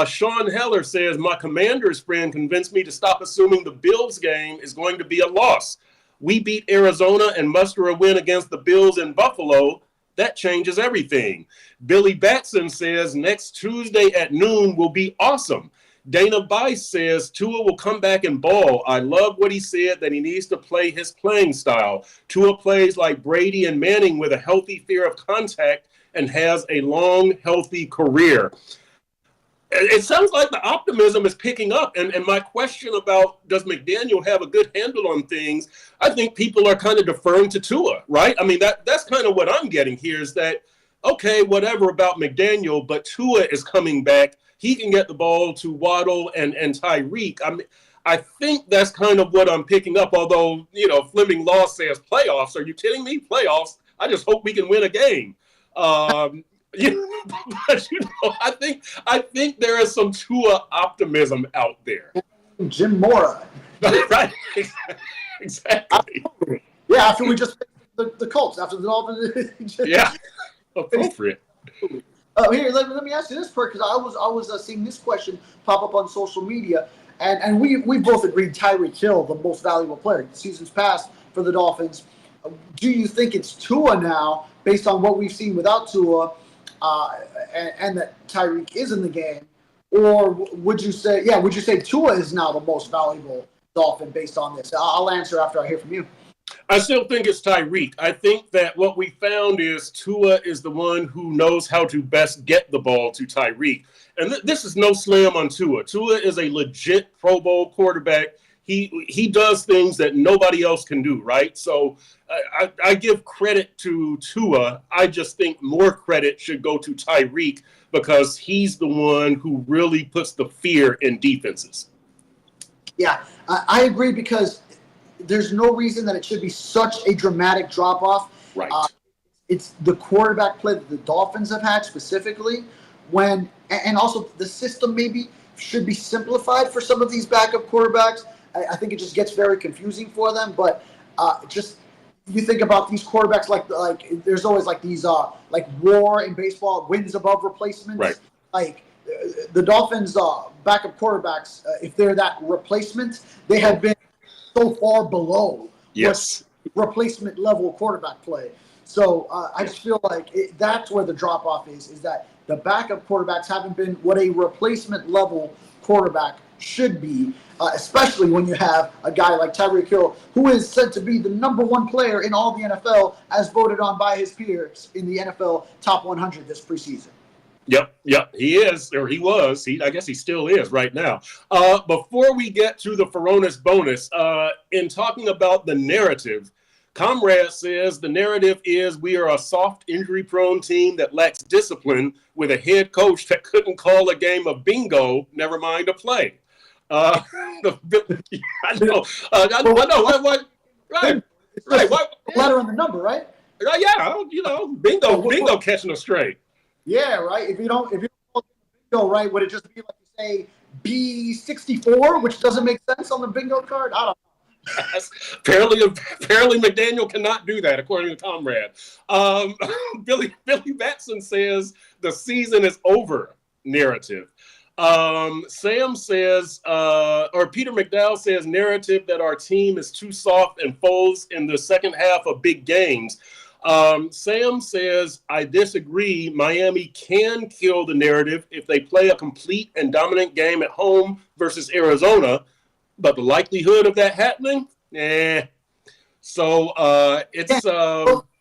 Sean Heller says, my Commanders friend convinced me to stop assuming the Bills game is going to be a loss. We beat Arizona and muster a win against the Bills in Buffalo. That changes everything. Billy Batson says next Tuesday at noon will be awesome. Dana Bice says Tua will come back and ball. I love what he said, that he needs to play his playing style. Tua plays like Brady and Manning with a healthy fear of contact and has a long, healthy career. It sounds like the optimism is picking up. And my question about does McDaniel have a good handle on things, I think people are kind of deferring to Tua, right? I mean, that's kind of what I'm getting here is that, okay, whatever about McDaniel, but Tua is coming back. He can get the ball to Waddle and Tyreek. I think that's kind of what I'm picking up, although, Fleming Law says playoffs. Are you kidding me? Playoffs? I just hope we can win a game. But, I think there is some Tua optimism out there. Jim Mora. Right. Exactly. Yeah, after we just the Colts, after the Dolphins. Yeah, appropriate. Here, let me ask you this, Perk, because I was seeing this question pop up on social media, and we both agreed Tyreek Hill, the most valuable player. The season's past for the Dolphins. Do you think it's Tua now, based on what we've seen without Tua, and that Tyreek is in the game, or would you say Tua is now the most valuable Dolphin based on this? I'll answer after I hear from you. I still think it's Tyreek. I think that what we found is Tua is the one who knows how to best get the ball to Tyreek. And this is no slam on Tua. Tua is a legit Pro Bowl quarterback. He does things that nobody else can do, right? So I give credit to Tua. I just think more credit should go to Tyreek because he's the one who really puts the fear in defenses. Yeah, I agree because there's no reason that it should be such a dramatic drop-off. Right. It's the quarterback play that the Dolphins have had specifically and also the system maybe should be simplified for some of these backup quarterbacks. I think it just gets very confusing for them. But just you think about these quarterbacks like there's always like these like WAR in baseball, wins above replacements. Right. Like the Dolphins backup quarterbacks, if they're that replacement, they have been so far below replacement level quarterback play. So I just feel like that's where the drop off is that the backup quarterbacks haven't been what a replacement level quarterback should be, especially when you have a guy like Tyreek Hill, who is said to be the number one player in all the NFL as voted on by his peers in the NFL top 100 this preseason. Yep, he is, or he was. I guess he still is right now. Before we get to the Furones bonus, in talking about the narrative, Comrade says the narrative is we are a soft, injury-prone team that lacks discipline with a head coach that couldn't call a game of bingo, never mind a play. I know. What? Right. What? Letter and the number, right? Yeah, bingo catching us straight. Yeah, right. If you don't bingo right, would it just be like you say B64, which doesn't make sense on the bingo card? I don't know. Yes. Apparently McDaniel cannot do that, according to Comrade. Billy Batson says the season is over narrative. Sam says, or Peter McDowell says, narrative that our team is too soft and folds in the second half of big games. Sam says, I disagree. Miami can kill the narrative if they play a complete and dominant game at home versus Arizona, but the likelihood of that happening, So it's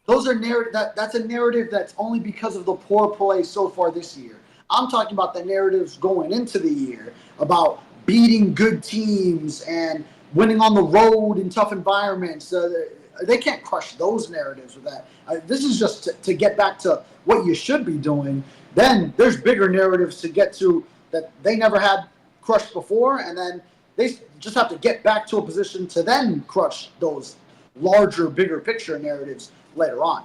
those are narrative. That's a narrative that's only because of the poor play so far this year. I'm talking about the narratives going into the year about beating good teams and winning on the road in tough environments. They can't crush those narratives with that. This is just to get back to what you should be doing. Then there's bigger narratives to get to that they never had crushed before, and then they just have to get back to a position to then crush those larger, bigger picture narratives later on.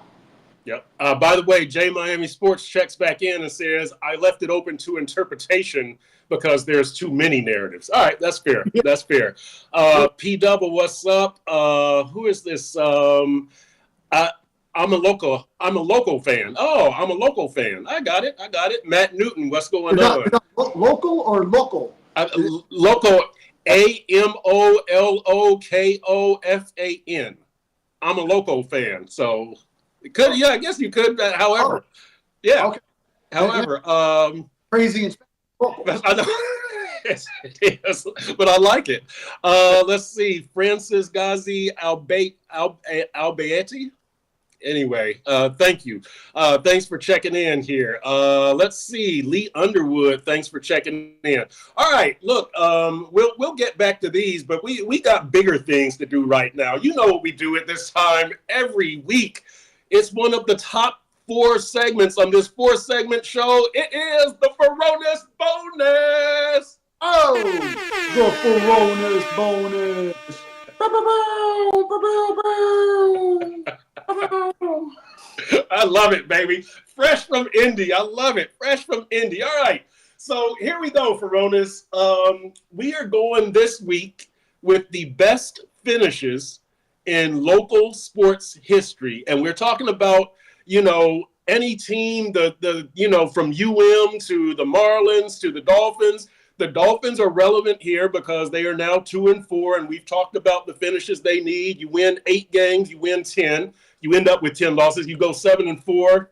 Yep. By the way, J Miami Sports checks back in and says, I left it open to interpretation because there's too many narratives. All right, that's fair. Yeah. That's fair. P Double, what's up? Who is this? I'm a local fan. Oh, I'm a local fan. I got it. Matt Newton, what's going on? Local or local? Local Amolokofan. I'm a Loco fan, so it could. Yeah, I guess you could. However, yeah. Okay. However, Crazy and I know. Yes, it is, but I like it. Let's see. Francis Ghazi Albayeti. Anyway, thank you. Thanks for checking in here. Let's see. Lee Underwood, thanks for checking in. All right, look, we'll get back to these, but we got bigger things to do right now. You know what we do at this time every week. It's one of the top 4 segments on this 4-segment show. It is the Furones bonus. Oh, the Furones bonus. I love it, baby. Fresh from Indy. I love it. Fresh from Indy. All right. So here we go, Furones. We are going this week with the best finishes in local sports history. And we're talking about, any team, from UM to the Marlins to the Dolphins. The Dolphins are relevant here because they are now 2-4, and we've talked about the finishes they need. You win 8 games, you win 10. You end up with 10 losses. You go 7-4,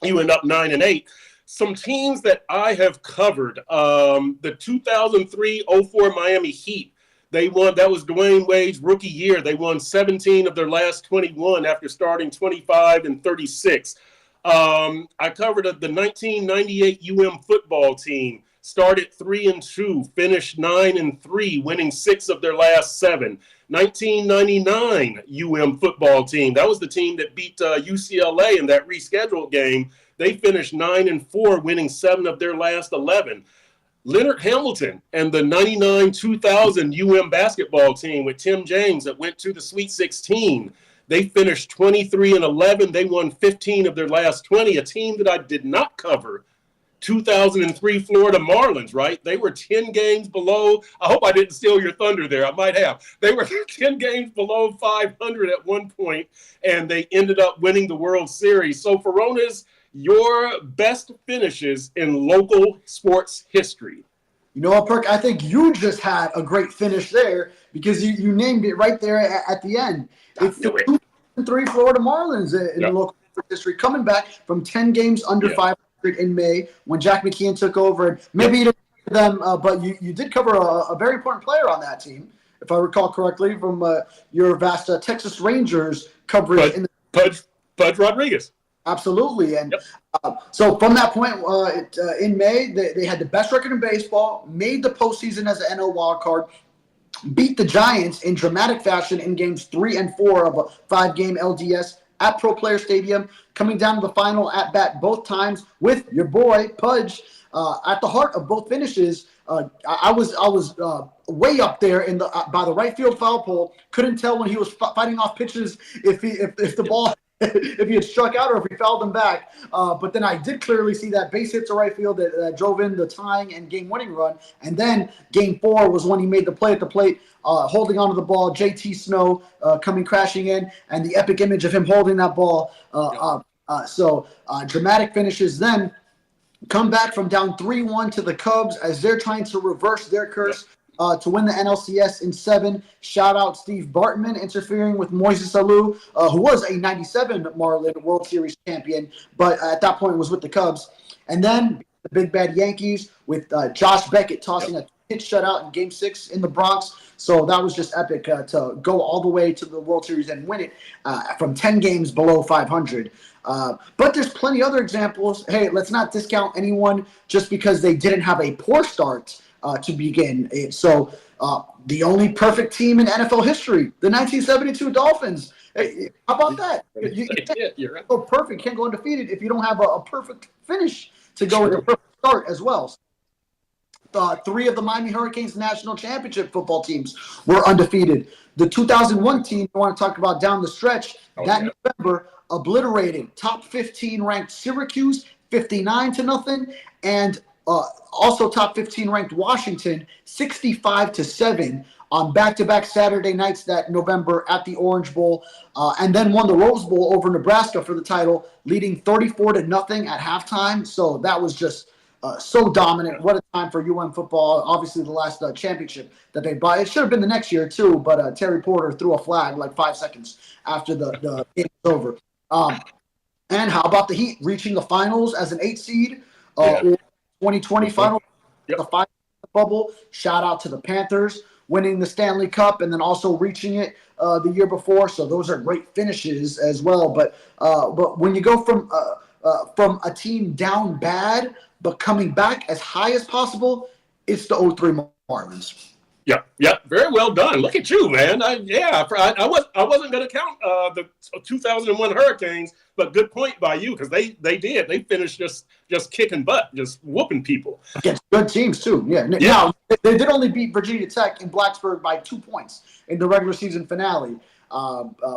you end up 9-8. Some teams that I have covered, the 2003-04 Miami Heat, they won. That was Dwayne Wade's rookie year. They won 17 of their last 21 after starting 25-36. I covered the 1998 UM football team. Started 3-2, finished 9-3, winning 6 of their last 7. 1999 UM football team. That was the team that beat UCLA in that rescheduled game. They finished 9-4, winning 7 of their last 11. Leonard Hamilton and the 99-2000 UM basketball team with Tim James that went to the Sweet 16. They finished 23-11. They won 15 of their last 20. A team that I did not cover, 2003 Florida Marlins, right? They were 10 games below. I hope I didn't steal your thunder there. I might have. They were 10 games below 500 at one point, and they ended up winning the World Series. So, Furones, your best finishes in local sports history. You know what, Perk? I think you just had a great finish there because you named it right there at the end. It's the 2003 Florida Marlins in local sports history, coming back from 10 games under 500 in May when Jack McKeon took over. And maybe you didn't cover them, but you did cover a very important player on that team, if I recall correctly, from your vast Texas Rangers coverage. Pudge Rodriguez. Absolutely. And so from that point in May, they had the best record in baseball, made the postseason as an NL wild card, beat the Giants in dramatic fashion in games 3 and 4 of a 5-game LDS at Pro Player Stadium, coming down to the final at bat both times with your boy Pudge at the heart of both finishes. I was way up there in the by the right field foul pole. Couldn't tell when he was fighting off pitches if the ball if he had struck out or if he fouled him back. But then I did clearly see that base hit to right field that drove in the tying and game-winning run. And then Game 4 was when he made the play at the plate, holding onto the ball, JT Snow coming crashing in, and the epic image of him holding that ball So dramatic finishes. Then come back from down 3-1 to the Cubs as they're trying to reverse their curse. To win the NLCS in 7. Shout out Steve Bartman interfering with Moises Alou, who was a 97 Marlin World Series champion, but at that point was with the Cubs. And then the big bad Yankees with Josh Beckett tossing a pitch shutout in Game 6 in the Bronx. So that was just epic to go all the way to the World Series and win it from 10 games below 500. But there's plenty other examples. Hey, let's not discount anyone just because they didn't have a poor start to begin. So the only perfect team in NFL history, the 1972 Dolphins. Hey, how about that? You're right. Perfect. Can't go undefeated if you don't have a perfect finish to go with a perfect start as well. 3 of the Miami Hurricanes national championship football teams were undefeated. The 2001 team I want to talk about down the stretch, November, obliterated top 15 ranked Syracuse 59-0, and also top 15 ranked Washington 65-7 on back-to-back Saturday nights that November at the Orange Bowl, and then won the Rose Bowl over Nebraska for the title, leading 34-0 at halftime. So that was just so dominant. What a time for UM football. Obviously, the last championship that they bought. It should have been the next year, too, but Terry Porter threw a flag like 5 seconds after the game was over. And how about the Heat reaching the finals as an 8 seed? 2020 finals, the final bubble. Shout out to the Panthers winning the Stanley Cup and then also reaching it the year before. So those are great finishes as well. But when you go from a team down bad but coming back as high as possible, it's the 03 Marlins. Yeah, very well done. Look at you, man. I wasn't going to count the 2001 Hurricanes, but good point by you because they did. They finished just kicking butt, just whooping people. Against good teams too. Yeah. Now they did only beat Virginia Tech in Blacksburg by 2 points in the regular season finale,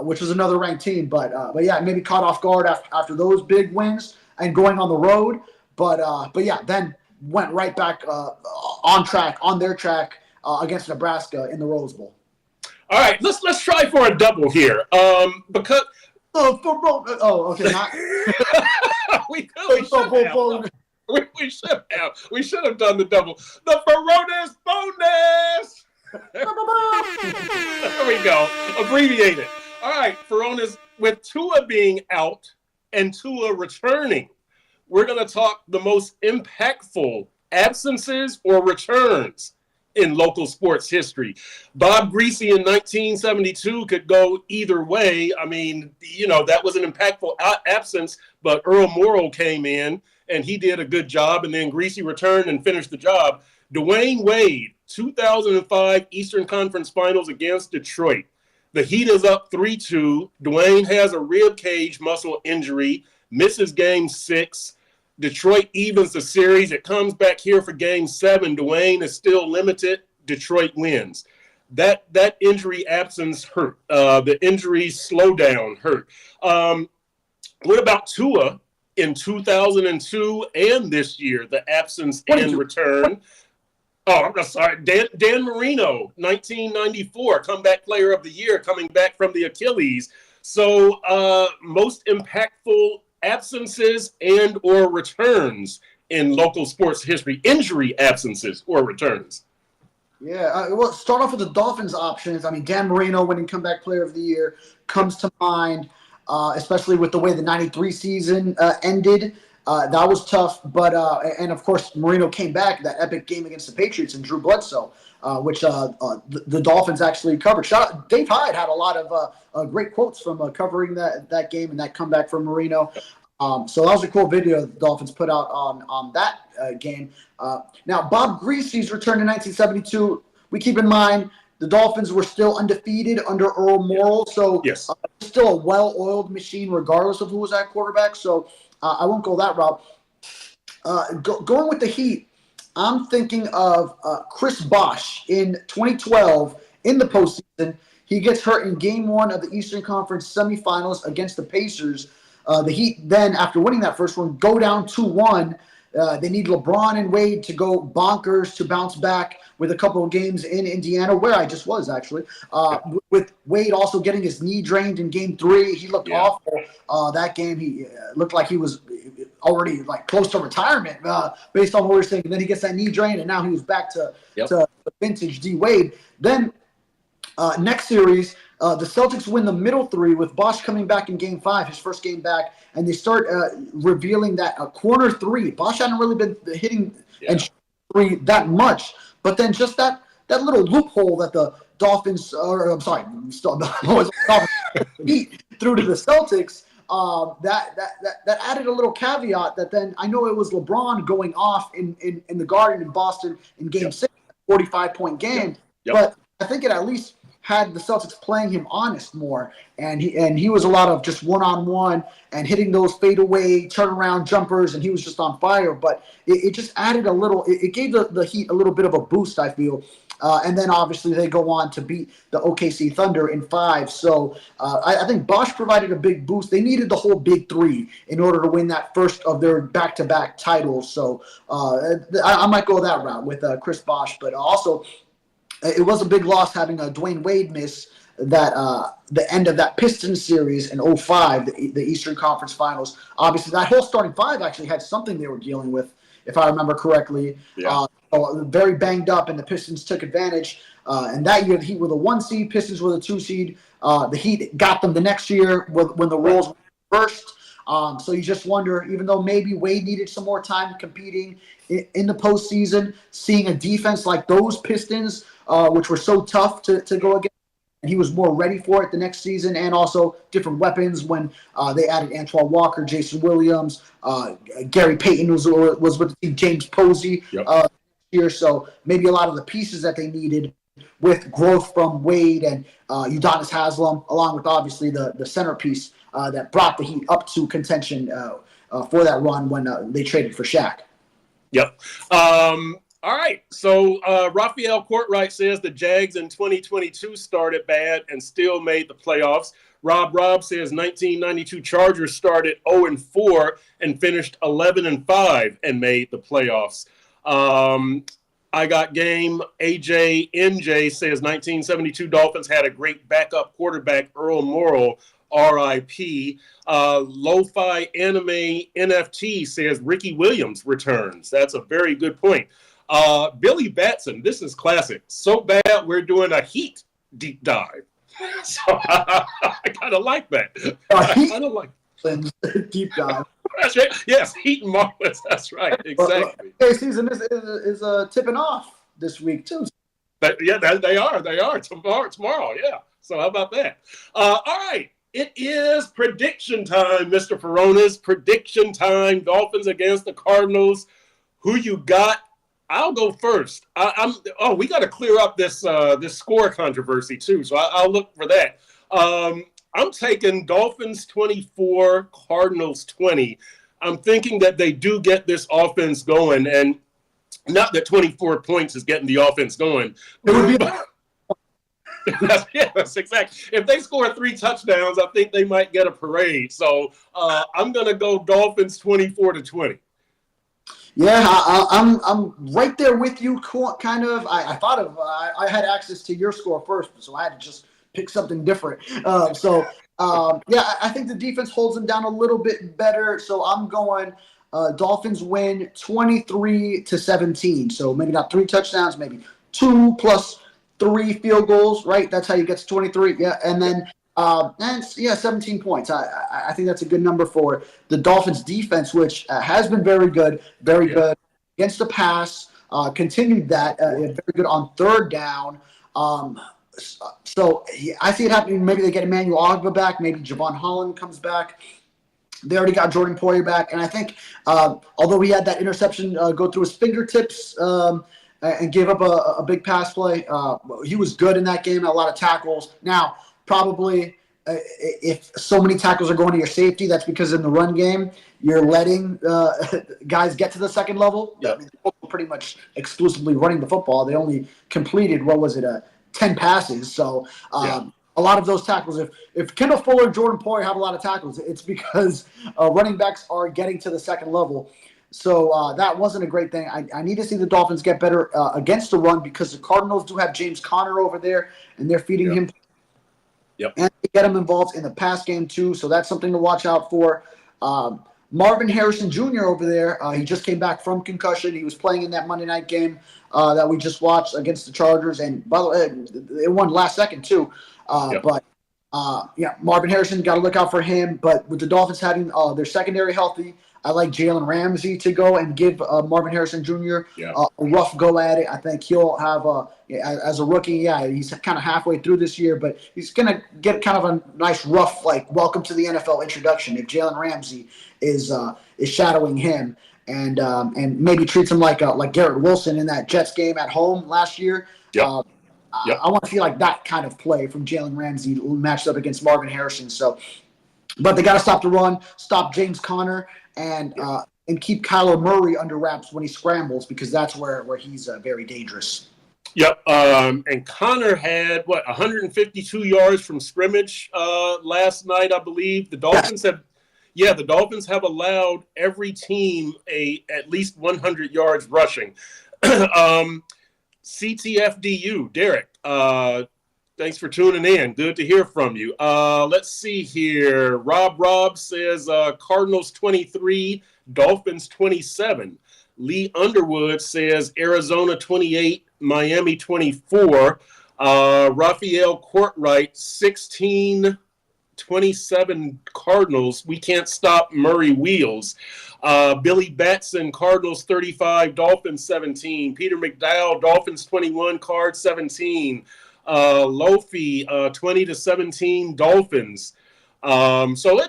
which was another ranked team. But yeah, maybe caught off guard after those big wins and going on the road. But yeah, then went right back on their track. Against Nebraska in the Rose Bowl. All right, let's try for a double here. Because okay, we should have done the double. The Furones bonus. There we go. Abbreviated. All right, Furones, with Tua being out and Tua returning, we're going to talk the most impactful absences or returns in local sports history. Bob Greasy in 1972 could go either way. I mean, that was an impactful absence, but Earl Morrall came in and he did a good job, and then Greasy returned and finished the job. Dwayne Wade, 2005 Eastern Conference Finals against Detroit. The Heat is up 3-2. Dwayne has a rib cage muscle injury, misses game 6. Detroit evens the series. It comes back here for game 7. Dwayne is still limited. Detroit wins. That injury absence hurt. The injury slowdown hurt. What about Tua in 2002 and this year? The absence and return. Oh, I'm sorry. Dan Marino, 1994, comeback player of the year, coming back from the Achilles. So most impactful absences and or returns in local sports history, injury absences or returns. Yeah, well, start off with the Dolphins options. I mean, Dan Marino winning comeback player of the year comes to mind, especially with the way the 93 season ended. That was tough, but and of course Marino came back, that epic game against the Patriots and Drew Bledsoe, which the Dolphins actually covered. Dave Hyde had a lot of great quotes from covering that game and that comeback from Marino. So that was a cool video the Dolphins put out on that game. Now, Bob Greasy's return in 1972, we keep in mind the Dolphins were still undefeated under Earl Morrall, so yes. Still a well-oiled machine regardless of who was at quarterback, so I won't go that route. Going with the Heat, I'm thinking of Chris Bosh in 2012 in the postseason. He gets hurt in Game 1 of the Eastern Conference semifinals against the Pacers. The Heat then, after winning that first one, go down 2-1. They need LeBron and Wade to go bonkers to bounce back with a couple of games in Indiana, where I just was actually. With Wade also getting his knee drained in Game 3, he looked awful. That game, he looked like he was already like close to retirement based on what we were saying. And then he gets that knee drained, and now he was back to vintage D Wade. Then next series, the Celtics win the middle 3 with Bosh coming back in Game 5, his first game back, and they start revealing that corner 3. Bosh hadn't really been hitting and shooting 3 that much, but then just that little loophole that the Dolphins, beat through to the Celtics, that added a little caveat that then I know it was LeBron going off in the Garden in Boston in Game 6, 45-point game, but I think it at least had the Celtics playing him honest more, and he was a lot of just one-on-one and hitting those fadeaway turnaround jumpers, and he was just on fire. But it just added a little. It gave the Heat a little bit of a boost, I feel. And then obviously they go on to beat the OKC Thunder in 5. So I think Bosh provided a big boost. They needed the whole big 3 in order to win that first of their back-to-back titles. So I might go that route with Chris Bosh, but also. It was a big loss having Dwayne Wade miss that the end of that Pistons series in 2005, the Eastern Conference Finals. Obviously, that whole starting 5 actually had something they were dealing with if I remember correctly. Yeah. Very banged up, and the Pistons took advantage. And that year, the Heat were the 1 seed, Pistons were the 2 seed. The Heat got them the next year when the roles were reversed. So you just wonder, even though maybe Wade needed some more time competing in the postseason, seeing a defense like those Pistons, which were so tough to go against, and he was more ready for it the next season, and also different weapons when they added Antoine Walker, Jason Williams, Gary Payton was with the team, James Posey year. So maybe a lot of the pieces that they needed with growth from Wade and Udonis Haslem, along with obviously the centerpiece that brought the Heat up to contention for that run when they traded for Shaq. Yep. All right. So Raphael Courtwright says the Jags in 2022 started bad and still made the playoffs. Rob says 1992 Chargers started 0-4 and finished 11-5 and made the playoffs. I got game. AJ NJ says 1972 Dolphins had a great backup quarterback, Earl Morrall, RIP. Lo-Fi Anime NFT says Ricky Williams returns. That's a very good point. Billy Batson, this is classic. So bad we're doing a Heat deep dive. So I kind of like that. I kind of like deep dive. That's right. Yes, Heat and Marlins. That's right. Exactly. Season is tipping off this week too. They are. Tomorrow. Yeah. So how about that? All right. It is prediction time, Mr. Furones. Prediction time. Dolphins against the Cardinals. Who you got? I'll go first. We got to clear up this score controversy too. So I'll look for that. I'm taking Dolphins 24, Cardinals 20. I'm thinking that they do get this offense going, and not that 24 points is getting the offense going. Yes, exactly. If they score 3 touchdowns, I think they might get a parade. So I'm going to go Dolphins 24-20. Yeah, I'm right there with you. Kind of. I thought of. I had access to your score first, so I had to just pick something different. I think the defense holds them down a little bit better. So I'm going Dolphins win 23-17. So maybe not 3 touchdowns, maybe 2 plus 3 field goals, right? That's how you get to 23. Yeah, and then 17 points. I think that's a good number for the Dolphins defense, which has been very good good against the pass. Continued that very good on third down. So I see it happening. Maybe they get Emmanuel Ogba back. Maybe Javon Holland comes back. They already got Jordan Poyer back. And I think although he had that interception go through his fingertips and gave up a big pass play, he was good in that game, a lot of tackles. Now, probably if so many tackles are going to your safety, that's because in the run game, you're letting guys get to the second level. Yep. I mean, they're pretty much exclusively running the football. They only completed, 10 passes. So a lot of those tackles, if Kendall Fuller and Jordan Poyer have a lot of tackles, it's because running backs are getting to the second level. So that wasn't a great thing. I need to see the Dolphins get better against the run because the Cardinals do have James Conner over there, and they're feeding him. Yep. And they get him involved in the pass game too, so that's something to watch out for. Marvin Harrison Jr. over there, he just came back from concussion. He was playing in that Monday night game that we just watched against the Chargers, and by the way, it won last second too. But Marvin Harrison, got to look out for him. But with the Dolphins having their secondary healthy, I like Jalen Ramsey to go and give Marvin Harrison Jr. A rough go at it. I think he'll have, as a rookie, he's kind of halfway through this year, but he's going to get kind of a nice rough, welcome to the NFL introduction if Jalen Ramsey is shadowing him and maybe treats him like Garrett Wilson in that Jets game at home last year. I want to see that kind of play from Jalen Ramsey matched up against Marvin Harrison. So, but they got to stop the run, stop James Conner, and keep Kyler Murray under wraps when he scrambles, because that's where he's very dangerous. Yep. And Connor had 152 yards from scrimmage last night, I believe. The Dolphins the Dolphins have allowed every team at least 100 yards rushing. CTFDU, Derek. Thanks for tuning in. Good to hear from you. Let's see here. Rob says Cardinals 23, Dolphins 27. Lee Underwood says Arizona 28, Miami 24. Raphael Courtwright 16-27 Cardinals. We can't stop Murray Wheels. Billy Batson, Cardinals 35, Dolphins 17. Peter McDowell, Dolphins 21, Cards 17. Lofi 20-17 Dolphins. So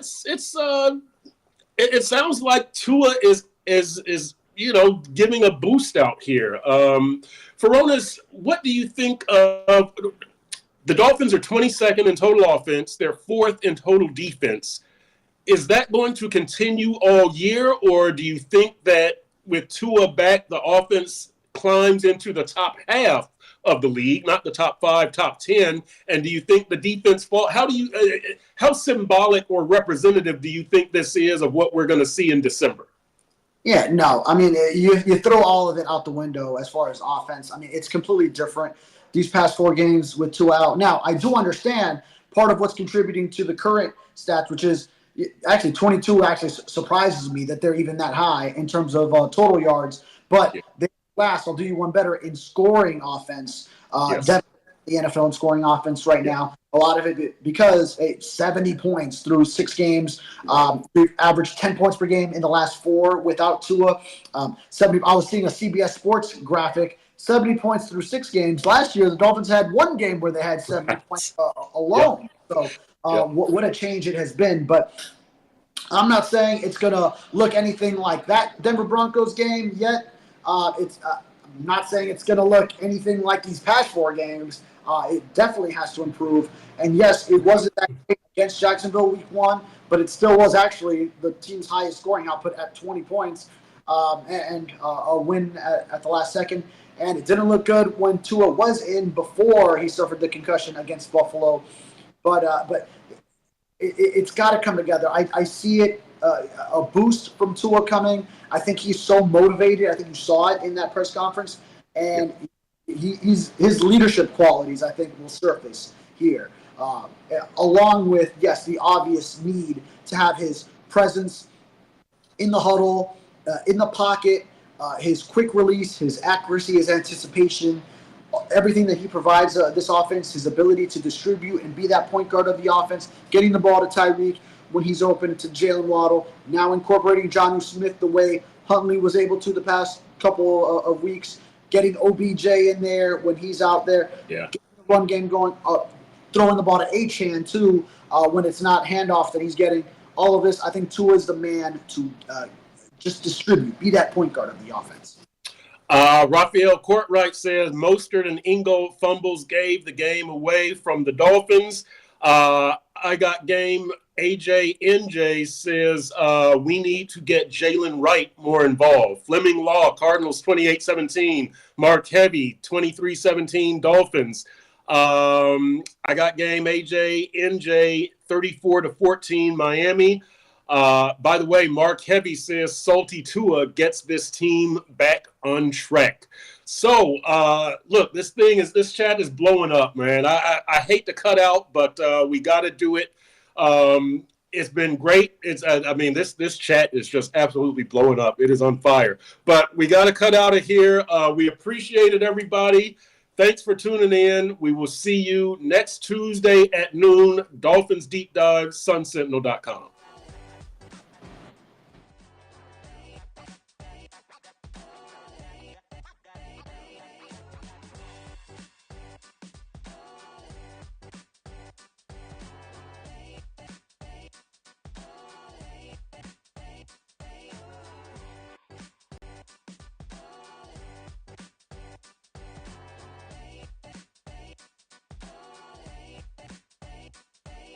it sounds like Tua is giving a boost out here. Furones, what do you think of the Dolphins? Are 22nd in total offense. They're 4th in total defense. Is that going to continue all year, or do you think that with Tua back, the offense climbs into the top half of the league, not the top 5, top 10? And do you think the defense fall? How symbolic or representative do you think this is of what we're going to see in December? Yeah, no. I mean, you throw all of it out the window as far as offense. I mean, it's completely different these past 4 games with Tua out. Now, I do understand part of what's contributing to the current stats, which is actually 22 actually surprises me that they're even that high in terms of total yards. But they last, I'll do you one better, in scoring offense. Definitely the NFL in scoring offense right now. A lot of it because 70 points through 6 games. We've averaged 10 points per game in the last 4 without Tua. 70. I was seeing a CBS Sports graphic. 70 points through 6 games. Last year, the Dolphins had 1 game where they had 70 points alone. So what a change it has been. But I'm not saying it's going to look anything like that Denver Broncos game yet. I'm not saying it's going to look anything like these past 4 games. It definitely has to improve. And yes, it wasn't that great against Jacksonville week 1, but it still was actually the team's highest scoring output at 20 points and a win at the last second. And it didn't look good when Tua was in before he suffered the concussion against Buffalo. But it's got to come together. I see it, a boost from Tua coming. I think he's so motivated. I think you saw it in that press conference. And his leadership qualities, I think, will surface here. Along with, yes, the obvious need to have his presence in the huddle, in the pocket, his quick release, his accuracy, his anticipation, everything that he provides this offense, his ability to distribute and be that point guard of the offense, getting the ball to Tyreek when he's open, to Jalen Waddle, now incorporating Jonnu Smith the way Huntley was able to the past couple of weeks, getting OBJ in there when he's out there, getting the run game going, throwing the ball to Achane too when it's not handoff that he's getting. All of this, I think Tua is the man to just distribute, be that point guard of the offense. Raphael Courtwright says Mostert and Ingold fumbles gave the game away from the Dolphins. I got game. AJ NJ says we need to get Jalen Wright more involved. Fleming Law, Cardinals 28-17. Mark Heavy 23-17 Dolphins. I got game. AJ NJ 34-14 Miami. By the way, Mark Heavy says Salty Tua gets this team back on track. So, look, this chat is blowing up, man. I hate to cut out, but we got to do it. It's been great. This chat is just absolutely blowing up. It is on fire. But we got to cut out of here. We appreciate it, everybody. Thanks for tuning in. We will see you next Tuesday at noon. Dolphins Deep Dive, sunsentinel.com.